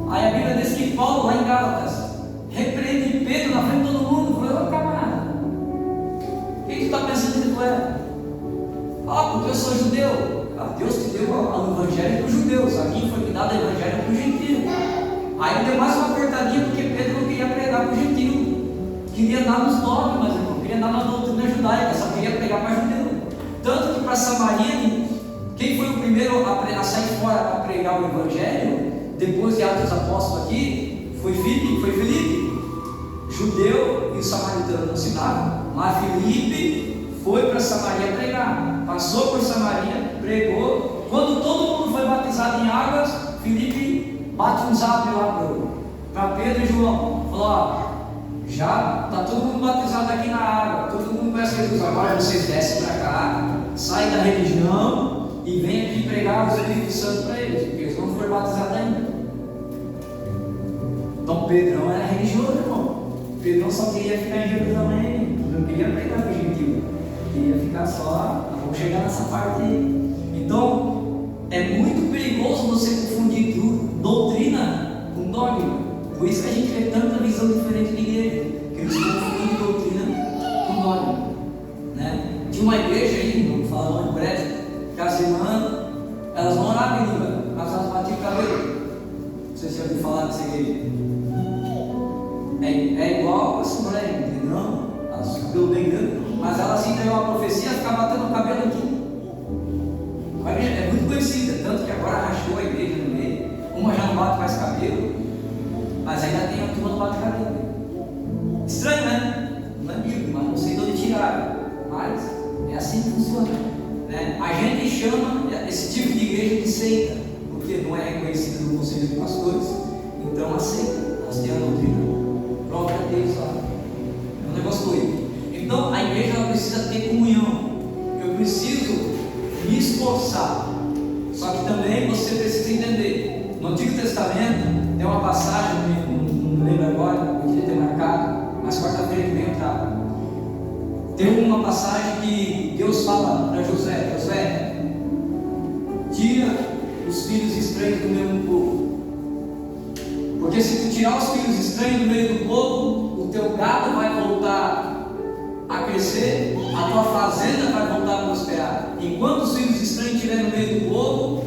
Aí a Bíblia diz que Paulo, lá em Gálatas, repreende Pedro na frente de todo mundo. Falou, camarada, o que tu está pensando que tu é? Porque eu sou judeu. Deus te deu o evangelho para os judeus, a mim foi me dado o evangelho para os gentios. Aí deu mais uma apertadinha, porque Pedro não queria pregar para os gentios, queria andar nos dogmas, irmão, queria andar na doutrina judaica, só queria pregar para judeu. Tanto que para Samaria, quem foi o primeiro a sair fora para pregar o evangelho, depois de Atos dos Apóstolos aqui, foi Filipe, judeu e o samaritano não se davam, mas Filipe foi para Samaria pregar, passou por Samaria, pregou. Quando todo mundo foi batizado em águas, Filipe bate um zap lá para Pedro e João, falou, já está todo mundo batizado aqui na água, todo mundo conhece Jesus, agora vocês descem para cá, saem da religião e vem aqui pregar o Espírito Santo para eles, porque eles não foram batizados ainda. Então Pedrão era religioso, irmão. Pedrão só queria ficar em Jerusalém, não queria pregar para o gentil, queria ficar só, vamos chegar nessa parte aí. Então é muito perigoso você confundir doutrina com dogma. Por isso que a gente vê tanta visão diferente de igreja, que eles confundem doutrina com dogma, né? Tinha uma igreja aí, vamos falar em breve, que as irmãs, elas não oravam em língua, mas elas batiam o cabelo. Não sei se você ouviu falar dessa igreja. É igual a Assembleia, entendeu? Elas cabelo bem grande, mas elas entregam uma profecia e ficam batendo o cabelo aqui. A igreja é muito conhecida, tanto que agora rachou a igreja no meio. Uma já não bate mais cabelo, mas ainda tem a turma do bate cabelo. Estranho, né? Não é bíblico, mas não sei de onde tiraram. Mas é assim que funciona, né? A gente chama esse tipo de igreja de seita, porque não é reconhecida no conselho de pastores, então aceita. Nós temos a doutrina própria deles lá. É um negócio doido. Então a igreja ela precisa ter comunhão. Eu preciso me esforçar. Só que também você precisa entender. No Antigo Testamento tem uma passagem, não lembro agora, eu queria ter marcado, mas quarta-feira que vem eu trago. Tem uma passagem que Deus fala para José: José, tira os filhos estranhos do meio do povo. Porque se tu tirar os filhos estranhos do meio do povo, o teu gado vai voltar a crescer, a tua fazenda vai voltar a prosperar. Enquanto os filhos estranhos estiverem no meio do povo,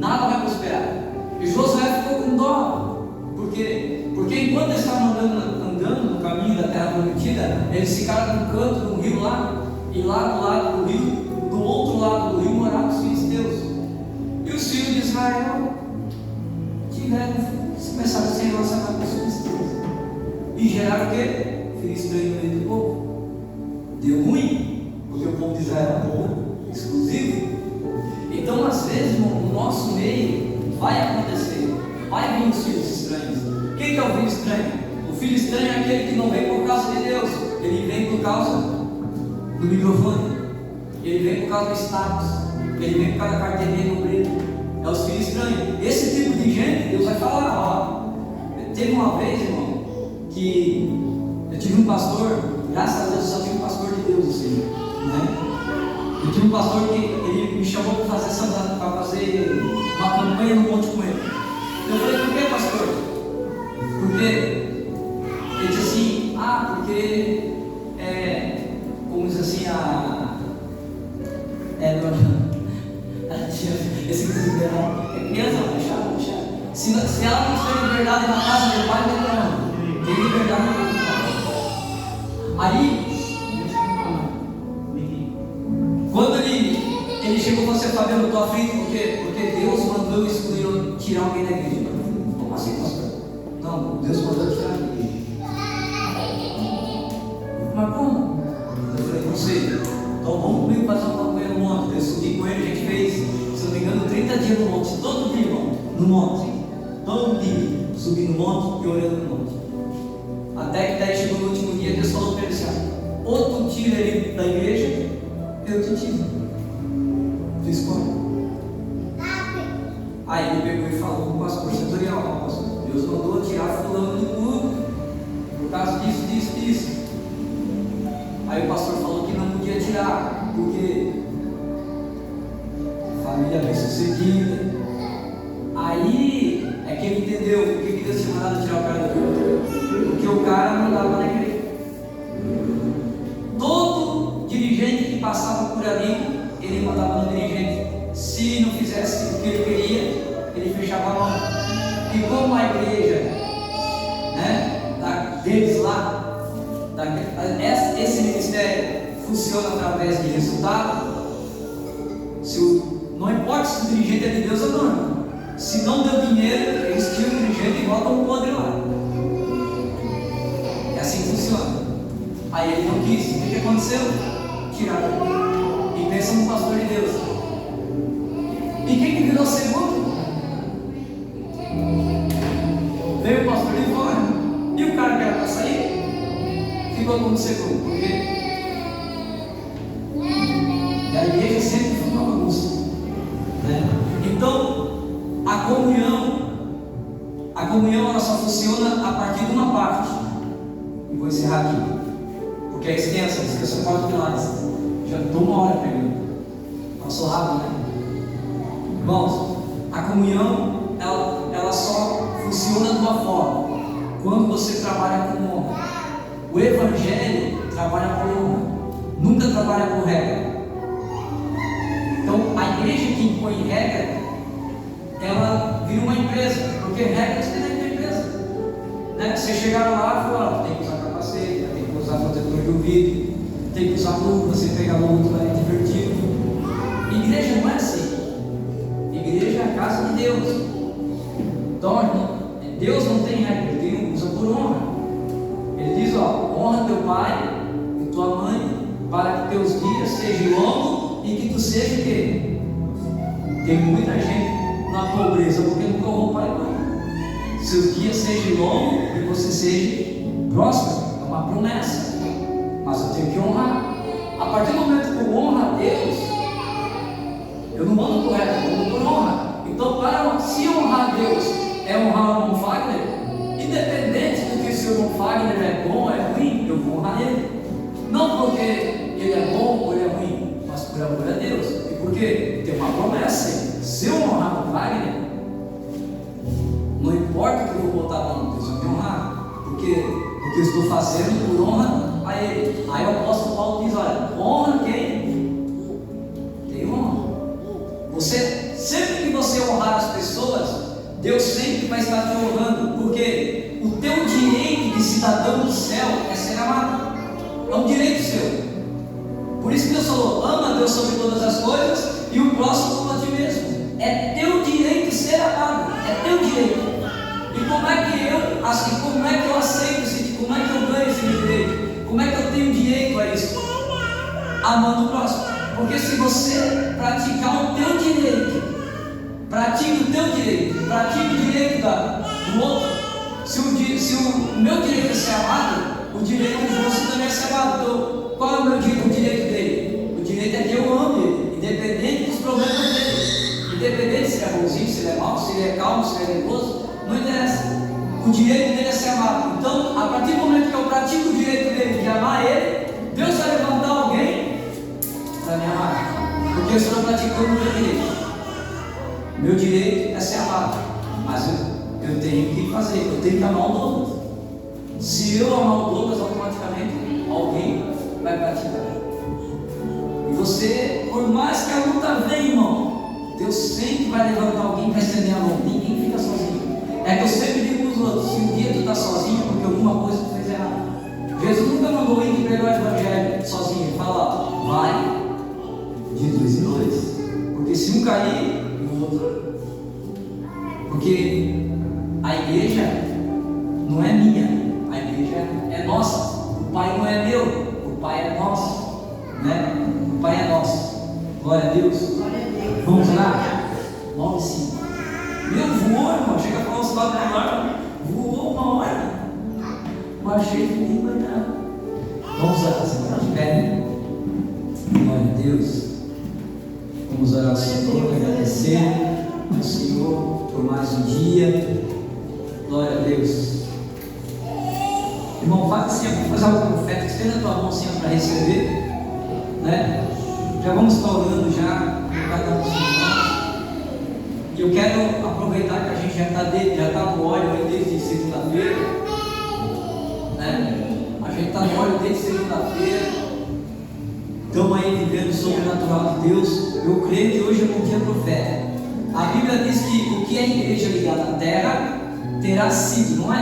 nada vai prosperar. E Josué ficou com dó. Por quê? Porque enquanto eles estavam andando no caminho da terra prometida, eles ficaram no canto de um rio lá, e lá do lado do rio, do outro lado do rio, moravam os filisteus. E os filhos de Israel começaram a se relacionar com os filisteus. E geraram o quê? Filho estranho no meio do povo. Deu ruim, porque o povo de Israel é um povo exclusivo. Então, às vezes, irmão, no nosso meio vai acontecer, vai vir os filhos estranhos. Quem que é o filho estranho? O filho estranho é aquele que não vem por causa de Deus, ele vem por causa do microfone, ele vem por causa do status, ele vem por causa da carteirinha do obreiro. É os filhos estranhos. Esse tipo de gente, Deus vai falar. Ó, teve uma vez, irmão, que eu tive um pastor, graças a Deus eu só tive um pastor de Deus assim, né? Eu tive um pastor que ele me chamou para fazer uma campanha no monte com ele. Eu falei, por que, pastor? Porque ele disse assim, porque como diz assim, esse liberal é criança, deixa. Se ela não tiver liberdade na casa do pai, não tem liberdade na casa do pai. Aí, quando ele chegou e falou assim, Fabiano, eu estou aflito, por quê? Porque Deus mandou eu tirar alguém da igreja. Como assim, pastor? Não, Deus mandou eu tirar da igreja. Mas como? Eu falei, não sei. Então vamos comigo fazer uma campanha no monte. Eu subi com ele, a gente fez, se não me engano, 30 dias no monte, todo dia, irmão, no monte. Todo dia, subindo no monte e orando no monte. Até que daí chegou no último dia, Deus falou para ele assim, ou tu tira ele da igreja, eu te tiro. Tu escolhe. Aí ele pegou e falou com o pastor setorial, pastor, Deus mandou tirar fulano do grupo, por causa disso. Aí o pastor falou que não podia tirar, porque família bem sucedida. Aí é que ele entendeu por que Deus tinha mandado tirar o cara do grupo. Porque o cara não andava na igreja. Todo dirigente que passava por ali, ele mandava no dirigente. Se não fizesse o que ele queria, ele fechava a mão. E como a igreja, né, deles lá, esse ministério funciona através de resultado, não importa se o dirigente é de Deus ou não. Se não deu dinheiro, eles tiram o dirigente e botam o podre lá. É assim que funciona. Aí ele não quis. O que aconteceu? Tiraram. E pensa no pastor de Deus. E quem que virou segundo? Veio o pastor de fora. E o cara que era para sair ficou como segundo. Por quê? E a igreja sempre foi uma bagunça, né? Então, a comunhão ela só funciona a partir de uma parte. E vou encerrar aqui, porque é extensa, são 4 pilares. Já estou uma hora pegando. Passou rápido, né? Irmãos, a comunhão ela só funciona de uma forma: quando você trabalha com honra. O evangelho trabalha por honra, nunca trabalha por regra. Então, a igreja que impõe regra, ela vira uma empresa, porque regra você tem dentro da empresa, né? Você chegar lá e falar, tem que usar capacete, tem que usar protetor de ouvido, tem que usar luva, você pega a luva, é divertido. Igreja não é assim. Igreja é a casa de Deus. Então, Deus não tem regra, Ele usa por honra. Ele diz, honra teu pai e tua mãe, para que teus dias sejam longos e que tu seja o quê? Tem muita gente na pobreza porque nunca honrou pai e mãe. Seus dias sejam longos e você seja próspero. É uma promessa. Mas eu tenho que honrar. A partir do momento que eu honro a Deus, eu não mando por regra, eu mando por honra. Então, se honrar a Deus é honrar o irmão Fagner, independente do que se o irmão Fagner é bom ou é ruim, eu vou honrar ele. Não porque ele é bom ou ele é ruim, mas por amor a Deus. E porque tem uma promessa: se eu honrar o Fagner, não importa o que eu vou botar a mão, Deus vai me honrar, porque o que eu estou fazendo por honra a ele. Aí o apóstolo Paulo diz: olha, honra quem? Tem honra. Sempre que você honrar as pessoas, Deus sempre vai estar te honrando, porque o teu direito de cidadão do céu é ser amado. É um direito seu. Por isso que Deus falou: ama Deus sobre todas as coisas e o próximo como a ti mesmo. É teu direito ser amado, é teu direito. E como é que eu aceito esse direito? Como é que eu ganho esse direito? Como é que eu tenho direito a isso? Amando o próximo. Porque se você praticar o teu direito, pratique o teu direito, pratique o direito do outro. Se o meu direito é ser amado, o direito de você também é ser amado. Então, qual é o meu direito? O direito dele? O direito é que eu ame ele, independente dos problemas dele, independente se ele é bonzinho, se ele é mau, se ele é calmo, se ele é nervoso, não interessa. O direito dele é ser amado. Então, a partir do momento que eu pratico o direito dele de amar ele, Deus vai levantar alguém para me amar, porque eu estou praticando o meu direito. Meu direito é ser amado, mas eu tenho que fazer, eu tenho que amar o Douglas. Se eu amar o Douglas, automaticamente alguém vai praticar. E você, por mais que a luta venha, irmão, Deus sempre vai levantar alguém para estender a mão. Ninguém fica sozinho. É que eu sempre digo para os outros: se um dia tu está sozinho, porque alguma coisa tu fez errado. Jesus nunca mandou ir pregar o evangelho sozinho. Ele fala: vai de 2 em 2. Porque se um cair, o outro. Porque a igreja não é minha, a igreja é nossa. O Pai não é meu, o Pai é nosso, né? O Pai é nosso. Glória a Deus. Vamos lá? 9:5. Meu, voou, irmão. Chega a falar os lados da hora. Voou uma hora. Eu achei que ninguém vai dar. Vamos lá, sentar de pé. Glória a Deus. Vamos orar ao Senhor, agradecer ao Senhor por mais um dia. Glória a Deus. Irmão, faz assim, vamos fazer algo profético. Estenda a tua mão assim para receber, né? Já vamos estar orando já por cada um dos irmãos. E eu quero aproveitar que a gente já está no óleo desde segunda-feira, né? A gente está no óleo desde segunda-feira. Estamos aí vivendo o sobrenatural de Deus. Eu creio que hoje é um dia profético. A Bíblia diz que o que é igreja ligada à terra terá sido, não é?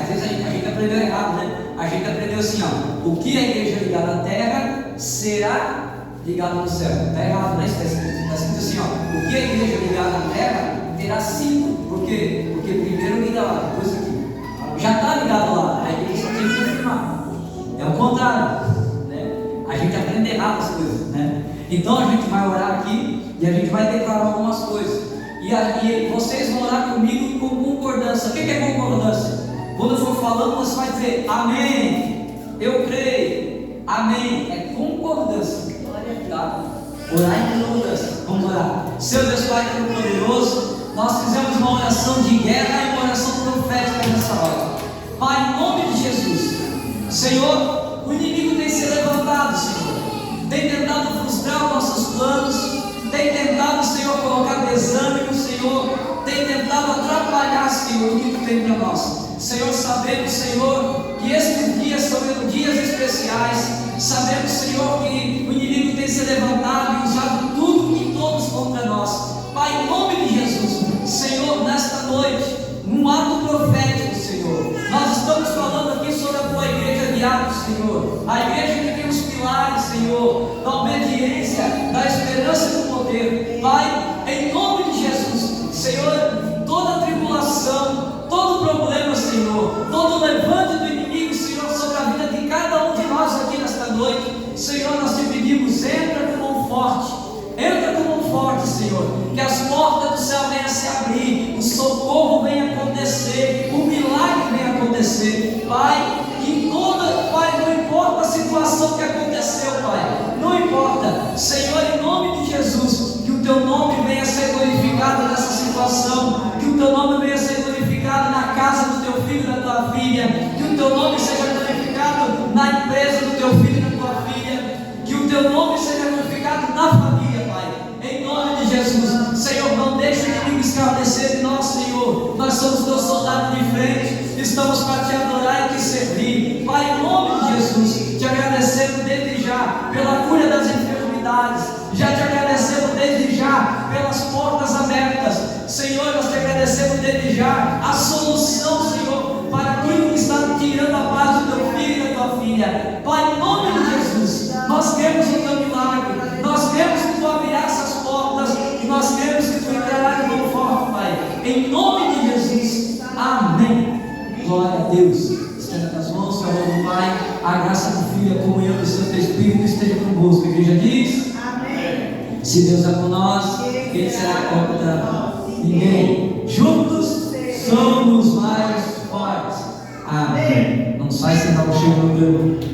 Às vezes a gente aprendeu errado, né? A gente aprendeu assim, ó: o que é igreja ligada à terra será ligado no céu. Está errado, né? Está escrito assim, ó: o que é igreja ligada à terra terá sido. Por quê? Porque primeiro liga lá, depois aqui. Já está ligado lá, a igreja só tem que confirmar. É o contrário, né? A gente aprende errado as coisas, né? Então a gente vai orar aqui e a gente vai declarar algumas coisas. E vocês vão orar comigo com concordância. O que é concordância? Quando eu for falando, você vai dizer amém, eu creio, amém. É concordância, tá? Orar em concordância. Vamos orar. Seu Deus Pai Todo-Poderoso, nós fizemos uma oração de guerra e uma oração profética nessa hora. Pai, em nome de Jesus, Senhor, o inimigo tem se levantado, Senhor, tem tentado frustrar os nossos planos, tem tentado, Senhor, colocar desânimo, Senhor, tem tentado atrapalhar, Senhor, o que Tu tem para nós. Senhor, sabemos, Senhor, que estes dias são dias especiais. Sabemos, Senhor, que o inimigo tem se levantado e usado tudo e todos contra nós. Pai, em nome de Jesus, Senhor, nesta noite, num ato profético, Senhor, nós estamos falando aqui sobre a Tua igreja de Atos, Senhor. A igreja que tem os pilares, Senhor, da obediência, da esperança e do poder. Pai, em nome de Jesus, Senhor, toda tribulação, todo problema, Senhor, todo levante do inimigo, Senhor, sobre a vida de cada um de nós aqui nesta noite, Senhor, nós te pedimos: entra com mão forte, entra com mão forte, Senhor, que as portas do céu venham a se abrir, o socorro venha acontecer, o milagre venha acontecer, Pai. Pai, não importa a situação que aconteceu, Pai, não importa, Senhor, em nome de Jesus, que o Teu nome venha a ser glorificado nessa situação, que o Teu nome venha a ser glorificado na casa do Teu filho e da Tua filha, que o Teu nome seja glorificado na empresa do Teu filho e da Tua filha, que o Teu nome seja glorificado na família, Pai, em nome de Jesus. Senhor, não deixe o inimigo escarnecer de nós, Senhor, nós somos Teus soldados de frente, estamos para Te adorar e Te servir, Pai, em nome de Jesus, Te agradecendo desde já pela cura das enfermidades, já Te agradecendo desde já pelas portas abertas, Senhor, nós Te agradecemos desde já a solução, Senhor, para aquilo que está tirando a paz do Teu filho e da Tua filha, Pai, em nome de Jesus, nós queremos Deus. Estenda as mãos, que a mão do Pai, a graça do Filho, a comunhão do Santo Espírito esteja convosco. A igreja diz: Amém. se Deus é por nós, quem será contra nós? Ninguém. Juntos somos mais fortes. Amém. Não sai sem dar um cheiro no meu.